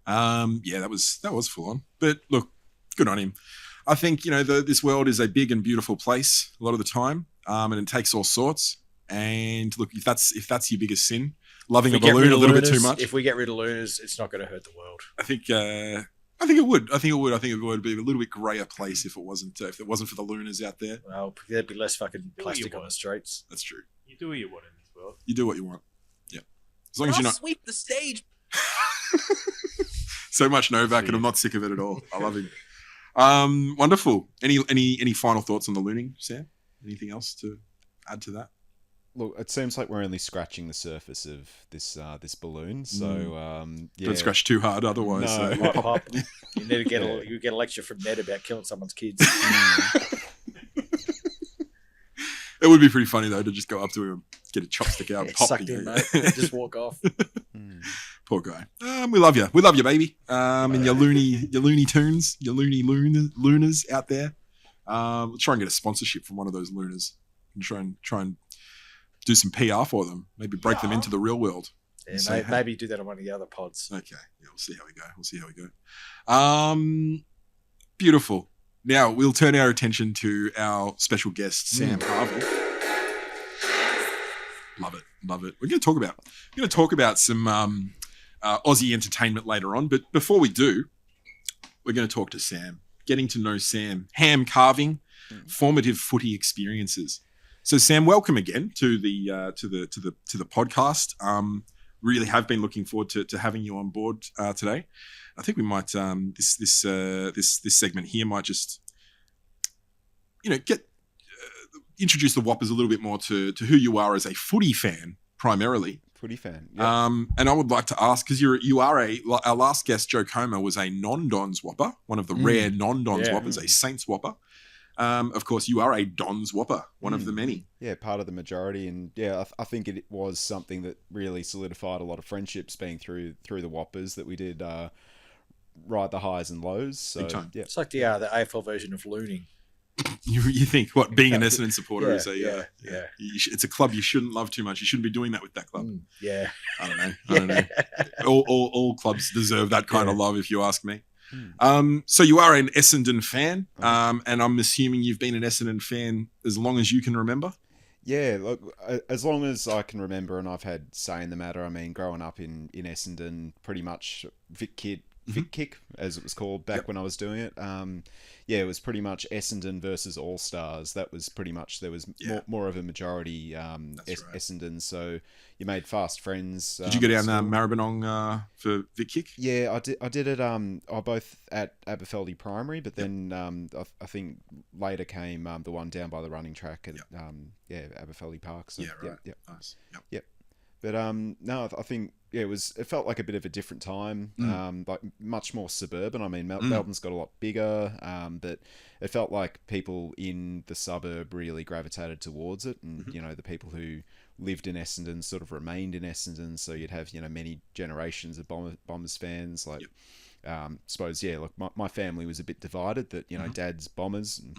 Yeah, that was full on. But look, good on him. I think this world is a big and beautiful place a lot of the time, and it takes all sorts. And look, if that's your biggest sin, loving a balloon a little bit too much, If we get rid of Lunas, it's not going to hurt the world. I think I think it would. I think it would. I think it would be a little bit grayer place if it wasn't for the Lunars out there. Well, there'd be less fucking Do what plastic you on the want. streets. That's true. You do what you want in this world. You do what you want. Yeah. As long as I'll you're not sweep the stage. so much Novak, and I'm not sick of it at all. I love him. Wonderful. Any final thoughts on the looning, Sam? Anything else to add to that? Look, it seems like we're only scratching the surface of this balloon. So yeah, Don't scratch too hard, otherwise. No. Pop, pop. You need to get you get a lecture from Ned about killing someone's kids. It would be pretty funny though to just go up to him, get a chopstick out, and pop Sucked the in, mate. Just walk off. Poor guy. We love you. We love you, baby. And your loony tunes, your Lunars out there. We'll try and get a sponsorship from one of those Lunars and try and do some PR for them. Maybe break them into the real world. Yeah, So- maybe do that on one of the other pods. Okay. Yeah, we'll see how we go. Beautiful. Now we'll turn our attention to our special guest, Sam Harvey. Love it. We're going to talk about some Aussie entertainment later on, but before we do, we're going to talk to Sam. Getting to know Sam. Ham carving, formative footy experiences. So Sam, welcome again to the podcast. Really have been looking forward to having you on board today. I think we might this segment here might just get introduce the Whoppers a little bit more to who you are as a footy fan primarily. footy fan. Yeah. And I would like to ask, because our last guest, Joe Coma, was a non-Dons Whopper, one of the rare non-Dons Whoppers, a Saints Whopper. Of course, you are a Dons Whopper, one of the many. Yeah, part of the majority, and yeah, I think it was something that really solidified a lot of friendships being through the Whoppers that we did ride the highs and lows. So Big time. yeah, It's like the AFL version of looning. You think what being an Essendon supporter Yeah, is a yeah. it's a club you shouldn't love too much. You shouldn't be doing that with that club. Yeah. I don't know. All clubs deserve that kind of love, if you ask me. So you are an Essendon fan, and I'm assuming you've been an Essendon fan as long as you can remember. Yeah, look, as long as I can remember, and I've had say in the matter. I mean, growing up in Essendon, pretty much Vic Kick, as it was called back when I was doing it. Yeah, it was pretty much Essendon versus All Stars. That was pretty much, there was more of a majority Essendon. So you made fast friends. Did you go down Maribyrnong for Vic Kick? Yeah, I did it. I both at Aberfeldy Primary, but then I think later came the one down by the running track at Aberfeldy Park. So, Right. Yep. Nice. Yep. But no, I think it felt like a bit of a different time, like much more suburban. I mean, Melbourne's got a lot bigger, but it felt like people in the suburb really gravitated towards it, and the people who lived in Essendon sort of remained in Essendon. So you'd have many generations of Bombers fans. Like, suppose look, my family was a bit divided. That Dad's Bombers. And,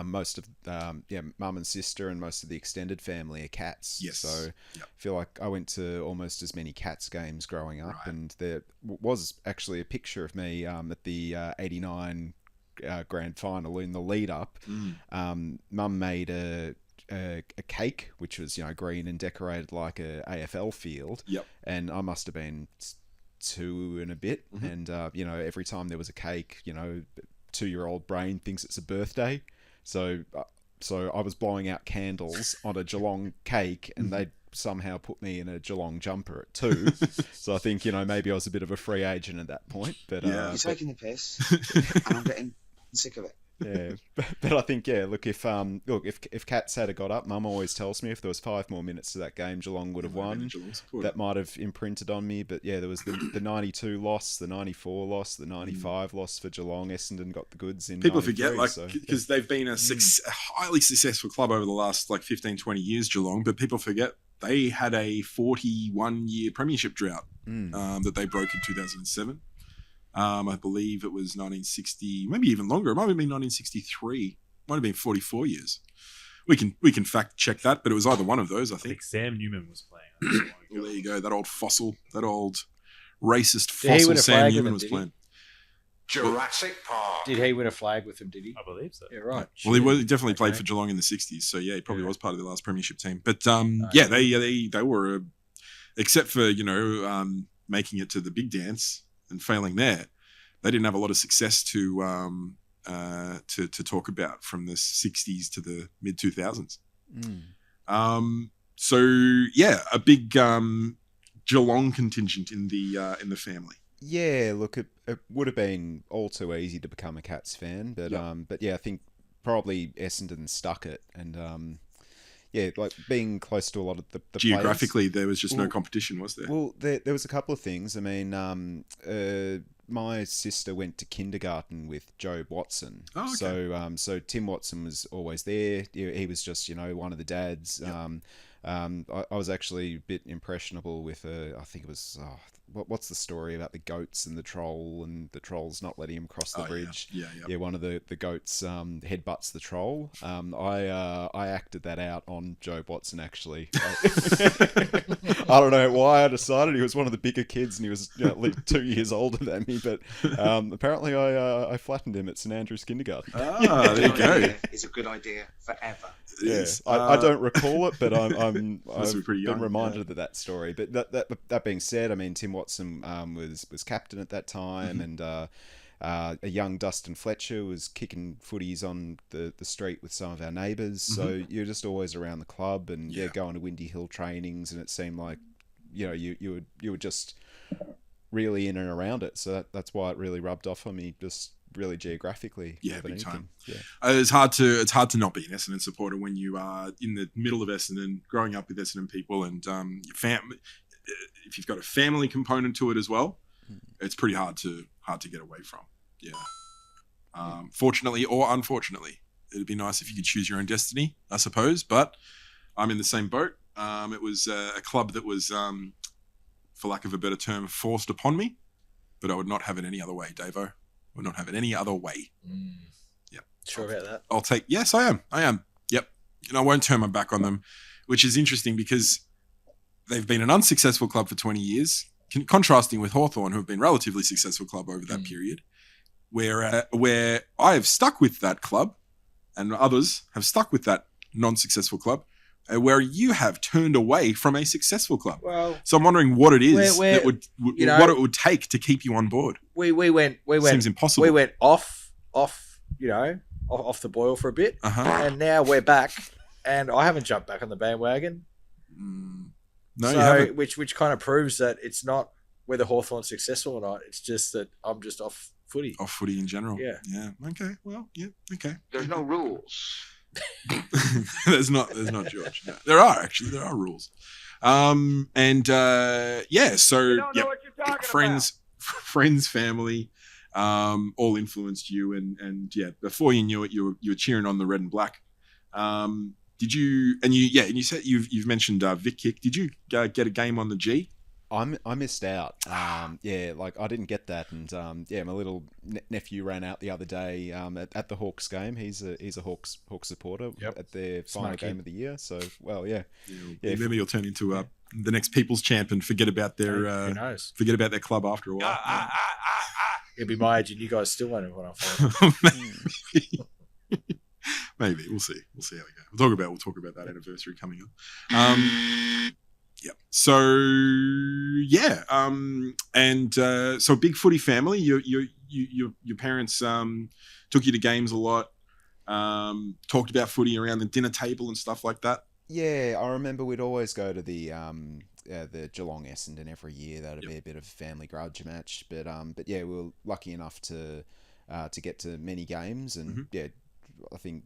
most of mum and sister and most of the extended family are Cats. Yes. So I feel like I went to almost as many Cats games growing up, and there was actually a picture of me at the 89 grand final in the lead up. Mum made a cake which was green and decorated like a AFL field. Yep. And I must have been 2 and a bit, and every time there was a cake, 2-year-old brain thinks it's a birthday. So I was blowing out candles on a Geelong cake, and they'd somehow put me in a Geelong jumper at 2. So I think maybe I was a bit of a free agent at that point. But You're taking the piss, and I'm getting sick of it. Yeah, but I think if Cats had got up, Mum always tells me if there was 5 more minutes to that game, Geelong would have won. That might have imprinted on me. But yeah, there was the 92 loss, the 94 loss, the 95 loss for Geelong. Essendon got the goods in. People 93, forget, because they've been a highly successful club over the last 15, 20 years, Geelong. But people forget they had a 41-year premiership drought that they broke in 2007. I believe it was 1960, maybe even longer. It might have been 1963. Might have been 44 years. We can fact check that, but it was either one of those, I I think. think Sam Newman was playing. Well, there you go. That old fossil, that old racist Did he fossil win a Sam flag with Newman him, was did he? playing. Jurassic Park. Did he win a flag with him, did he? I believe so. Yeah, right. Well, he definitely played Okay. for Geelong in the 60s, so yeah, he probably Yeah. was part of the last premiership team. But yeah. they were, except for making it to the big dance and failing there, they didn't have a lot of success to talk about from the 60s to the mid 2000s. So yeah, a big Geelong contingent in the family. Yeah, look, it would have been all too easy to become a Cats fan, but yeah, I think probably Essendon stuck it, and yeah, like being close to a lot of the Geographically, players, there was just no competition, was there? Well, there was a couple of things. I mean, my sister went to kindergarten with Joe Watson. Oh, okay. So Tim Watson was always there. He was just, one of the dads. Yep. I was actually a bit impressionable with I think it was what's the story about the goats and the troll, and the troll's not letting him cross the bridge. Yeah. One of the goats headbutts the troll. I acted that out on Joe Watson, actually. I don't know why I decided. He was one of the bigger kids, and he was at least 2 years older than me, but apparently I flattened him at St Andrew's kindergarten. There you go. It's a good idea forever. Yes, I don't recall it, but I've pretty young, been reminded of that story. But that being said, I mean, Tim Watson was captain at that time, and a young Dustin Fletcher was kicking footies on the street with some of our neighbours. So you're just always around the club, and going to Windy Hill trainings, and it seemed like you were just really in and around it. So that's why it really rubbed off on me, just really geographically. Yeah, big time. Yeah. It's hard to not be an Essendon supporter when you are in the middle of Essendon, growing up with Essendon people, and your family. If you've got a family component to it as well, it's pretty hard to get away from. Yeah. Fortunately or unfortunately, it'd be nice if you could choose your own destiny, I suppose. But I'm in the same boat. It was a club that was, for lack of a better term, forced upon me. But I would not have it any other way, Davo. Would not have it any other way. Yep. Sure about that? I'll take. Yes, I am. Yep. And I won't turn my back on them, which is interesting because they've been an unsuccessful club for 20 years, contrasting with Hawthorn, who have been a relatively successful club over that period, where I have stuck with that club and others have stuck with that non-successful club, where you have turned away from a successful club. Well, so I'm wondering what it is that would what it would take to keep you on board. We went. Seems impossible. We went off the boil for a bit, and now we're back. And I haven't jumped back on the bandwagon. No, you haven't. Which kind of proves that it's not whether Hawthorn's successful or not. It's just that I'm just off footy. Off footy in general. Yeah. Yeah. Okay. Well. Yeah. Okay. There's no rules. there's not, George. No. There are rules. So friends, family, all influenced you, and before you knew it, you were cheering on the red and black. Did you? And you said you've mentioned Vic Kick. Did you get a game on the G? I missed out. I didn't get that, and my little nephew ran out the other day at the Hawks game. He's a Hawks supporter at their final game of the year. So Maybe you'll turn into the next people's champ and forget about their who knows? Forget about their club after a while. It'll be my age, and you guys still won't have one off. Maybe we'll see. We'll see how we go. We'll talk about that anniversary coming up. Yep. So so big footy family. Your parents took you to games a lot. Talked about footy around the dinner table and stuff like that. Yeah, I remember we'd always go to the Geelong Essendon every year. That'd be a bit of a family grudge match, but we were lucky enough to get to many games, and I think.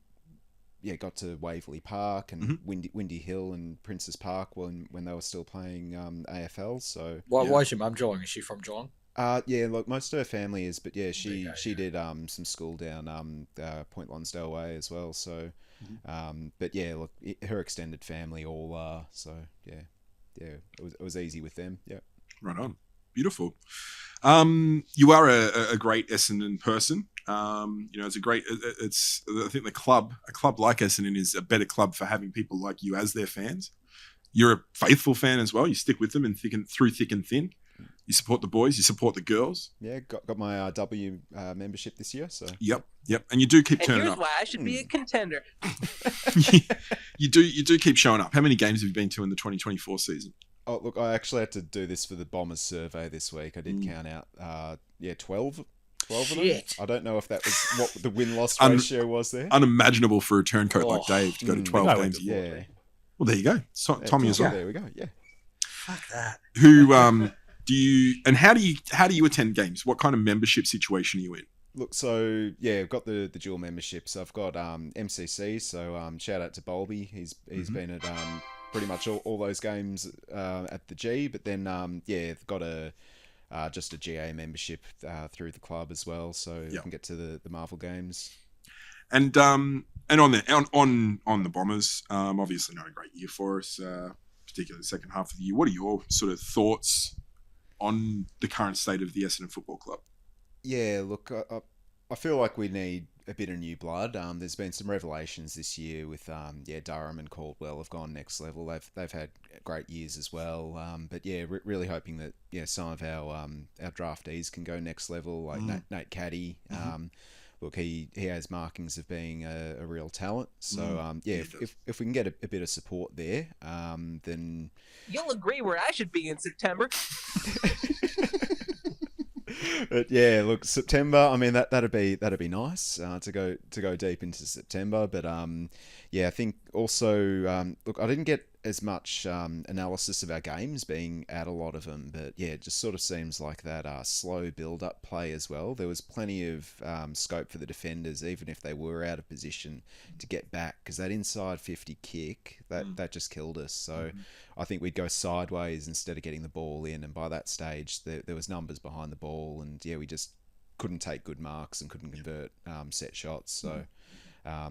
Yeah, got to Waverley Park and Windy Hill and Princes Park when they were still playing AFL. So why is your mum Geelong? Is she from Geelong? Look, most of her family is, but she did some school down Point Lonsdale way as well. So, her extended family all are. So it was easy with them. Yeah, right on, beautiful. You are a great Essendon person. It's a great. I think a club like Essendon is a better club for having people like you as their fans. You're a faithful fan as well. You stick with them through thick and thin. You support the boys. You support the girls. Yeah, got my W membership this year. So yep, and you do keep turning here's up. Why I should be a contender. You do keep showing up. How many games have you been to in the 2024 season? Oh, look, I actually had to do this for the Bombers survey this week. I did count out, 12. 12 of them. Shit. I don't know if that was what the win-loss Un- ratio was there. Unimaginable for a turncoat like Dave to go to 12 I games went a to year. Yeah. Well, there you go. Tommy as well. There we go. Yeah. Fuck that. Who do you and how do you attend games? What kind of membership situation are you in? Look, so yeah, I've got the dual memberships. I've got MCC, so shout out to Bolby. He's been at pretty much all those games at the G, but then they've got just a GA membership through the club as well, so you can get to the Marvel games. And on the Bombers, obviously not a great year for us, particularly the second half of the year. What are your sort of thoughts on the current state of the Essendon Football Club? Yeah, look, I feel like we need a bit of new blood. There's been some revelations this year with Durham and Caldwell have gone next level. They've had great years as well. But yeah, really hoping that some of our draftees can go next level, like Nate Caddy. Look, he has markings of being a real talent. So if we can get a bit of support there, then You'll agree where I should be in September. But yeah, look, September. I mean, that'd be nice to go deep into September. But I think also look, I didn't get as much analysis of our games, being at a lot of them. But yeah, it just sort of seems like that slow build-up play as well. There was plenty of scope for the defenders, even if they were out of position, to get back, because that inside 50 kick that just killed us. So I think we'd go sideways instead of getting the ball in, and by that stage there was numbers behind the ball, and we just couldn't take good marks and couldn't convert set shots. So I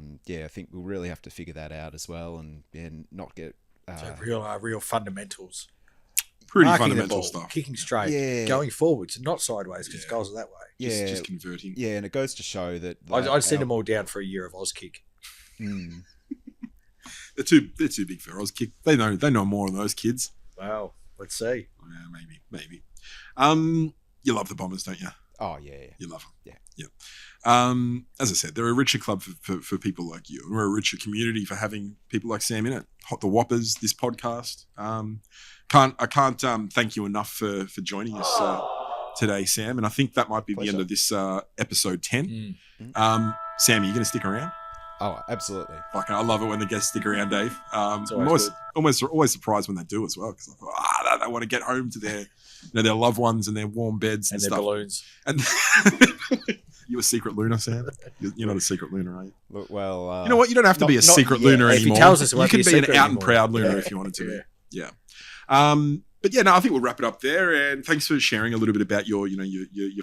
think we'll really have to figure that out as well, and not get So real fundamentals. Pretty Marking fundamental the ball, stuff. Kicking straight, going forwards, and not sideways, because goals are that way. Just converting. Yeah, and it goes to show that I'd send them all down for a year of Auskick. They're too big for Auskick. They know more than those kids. Wow, let's see. Yeah, maybe. You love the Bombers, don't you? Oh yeah. You love them. Yeah. As I said, they're a richer club for people like you. We're a richer community for having people like Sam in it. The Whoppers, this podcast. I can't thank you enough for joining us today, Sam. And I think that might be the end of this episode 10. Sam, are you going to stick around? Oh, absolutely. Fucking, I love it when the guests stick around, Dave. I'm always always surprised when they do as well, because they want to get home to their loved ones and their warm beds and their stuff. balloons. And you a secret lunar, Sam? You're not a secret lunar, are you? Look, well, you know what? You don't have to be a secret lunar if he anymore. tells us it you won't can be a be an secret out and anymore. proud lunar if you wanted to be. Yeah. But yeah, no, I think we'll wrap it up there. And thanks for sharing a little bit about your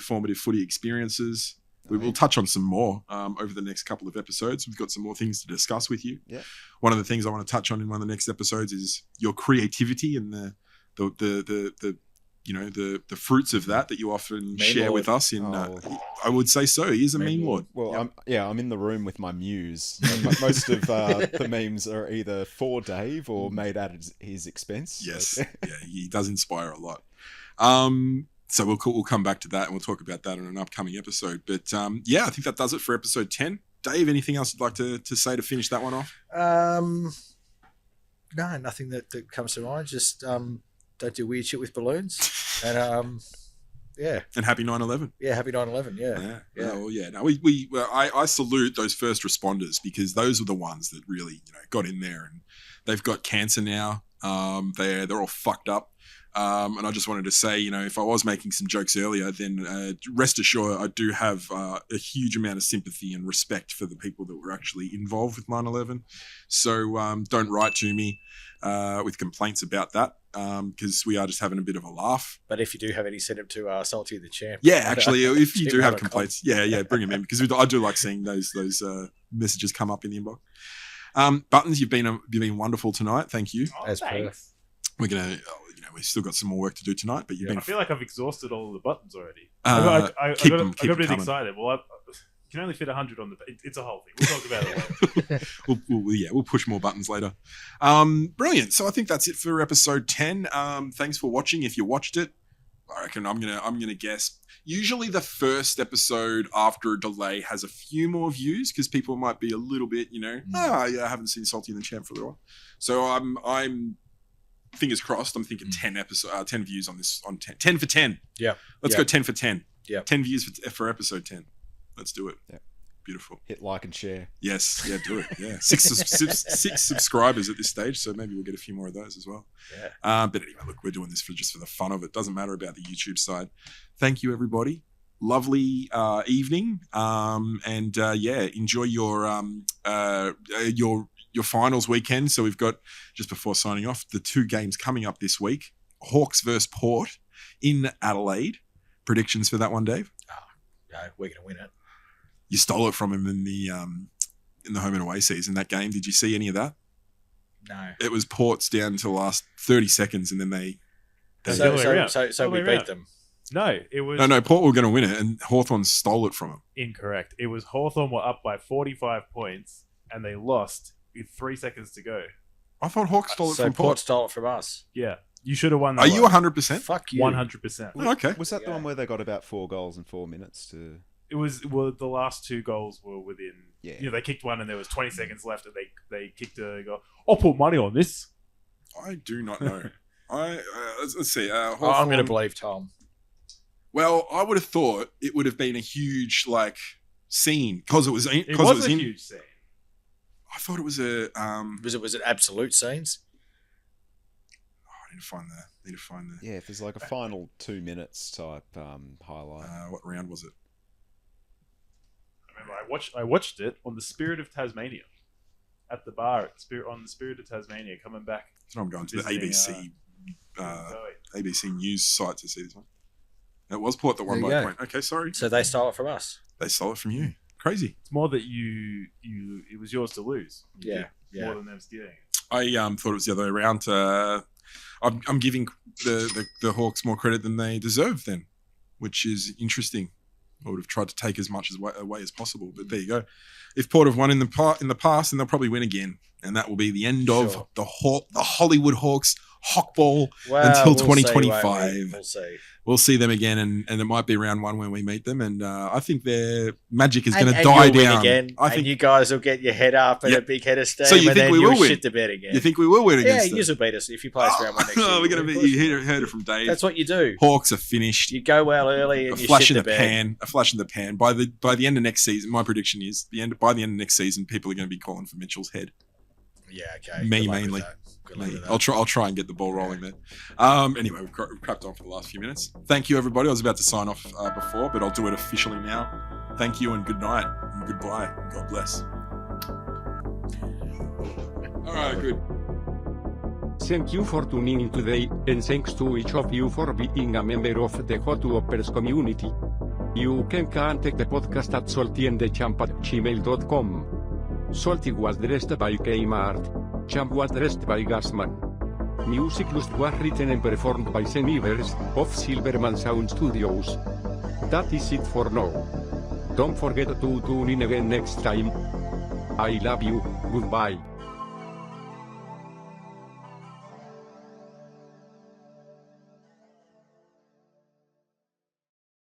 formative footy experiences. We will touch on some more over the next couple of episodes. We've got some more things to discuss with you. Yeah. One of the things I want to touch on in one of the next episodes is your creativity and the fruits of that you often share with us. I would say so. He is a meme lord. Well, I'm in the room with my muse. Most of the memes are either for Dave or made at his expense. Yes, he does inspire a lot. So we'll come back to that, and we'll talk about that in an upcoming episode. But I think that does it for episode 10. Dave, anything else you'd like to say to finish that one off? No, nothing that comes to mind. Just don't do weird shit with balloons. And And happy 9/11. Yeah, happy 9/11. Yeah. I salute those first responders, because those are the ones that really got in there, and they've got cancer now. They're all fucked up. And I just wanted to say, if I was making some jokes earlier, then rest assured I do have a huge amount of sympathy and respect for the people that were actually involved with 9/11. So don't write to me with complaints about that, because we are just having a bit of a laugh. But if you do have any, send them to Salty the Champ. Yeah, actually, if you do have complaints, bring them in, because I do like seeing those messages come up in the inbox. Buttons, you've been wonderable tonight. Thank you. As per. We're gonna, we've still got some more work to do tonight. But I feel like I've exhausted all of the buttons already. I got a bit excited. Well, you can only fit 100 on the. It's a whole thing. We'll talk about it later. we'll push more buttons later. Brilliant. So I think that's it for episode 10. Thanks for watching. If you watched it, I reckon I'm gonna guess. Usually the first episode after a delay has a few more views, because people might be a little bit, I haven't seen Salty and the Champ for a little while. So I'm fingers crossed. I'm thinking 10 views on this, on 10 for 10. Yeah. Let's go 10 for 10. Yeah. 10 views for episode 10. Let's do it. Yeah. Beautiful. Hit like and share. Yes. Yeah, do it. Yeah. Six subscribers at this stage, so maybe we'll get a few more of those as well. Yeah. But anyway, look, we're doing this just for the fun of it. Doesn't matter about the YouTube side. Thank you, everybody. Lovely evening. Enjoy your finals weekend. So we've got, just before signing off, the 2 games coming up this week. Hawks versus Port in Adelaide. Predictions for that one, Dave? No, we're going to win it. You stole it from him in the home and away season, that game. Did you see any of that? No. It was Port's down to the last 30 seconds, and then they So we beat them. No, it was... No, Port were going to win it, and Hawthorn stole it from them. Incorrect. It was Hawthorn were up by 45 points, and they lost with 3 seconds to go. I thought Hawks stole it So from Port stole it from us. Yeah. You should have won that. Are you 100%? Fuck you. 100%. Okay. Was that the one where they got about 4 goals in 4 minutes to... It was, well, the last 2 goals were within... Yeah. You know, they kicked one and there was 20 seconds left, and they kicked a goal. I'll put money on this. I do not know. Let's see. I'm going to Hawthorn- believe Tom. Well, I would have thought it would have been a huge scene because it was in. It was a huge scene. I thought it was a. Was it absolute scenes? I need to find the. Yeah, if there's a final 2 minutes type highlight. What round was it? I remember I watched it on the Spirit of Tasmania at the bar on the Spirit of Tasmania coming back. So I'm going to the visiting, ABC News site to see this one. It was Port that won There by you a go. point. Okay, sorry. So they stole it from us. They stole it from you. Crazy. It's more that it was yours to lose. Yeah. More than them stealing it. I thought it was the other way around. I'm giving the Hawks more credit than they deserve then, which is interesting. I would have tried to take as much away as possible, but there you go. If Port have won in the past, then they'll probably win again, and that will be the end of the Hollywood Hawks Hawkball until 2025. We'll see. We'll see them again, and it might be round 1 when we meet them. And I think their magic is going to And die you'll win down. again, I think and you guys will get your head up and a big head of steam. So you and think then we you'll will win? shit the bed again. You think we will win against them? Yeah, you'll beat us if you play us round 1 next year. We're going to be. You heard it from Dave. That's what you do. Hawks are finished. You go well early and A you flash shit in the the bed. pan. A flash in the pan. By the end of next season, my prediction is by the end of next season, people are going to be calling for Mitchell's head. Yeah, okay. Me Good luck with mainly. that. Good luck Me. with that. I'll try and get the ball rolling there. Anyway, we've crapped on for the last few minutes. Thank you, everybody. I was about to sign off before, but I'll do it officially now. Thank you and good night and goodbye. God bless. All right, good. Thank you for tuning in today, and thanks to each of you for being a member of the Hot Whoppers community. You can contact the podcast at saltyandthechamp@gmail.com. Salty was dressed by Kmart. Champ was dressed by Gasman. Music was written and performed by Senivers, of Silverman Sound Studios. That is it for now. Don't forget to tune in again next time. I love you, goodbye.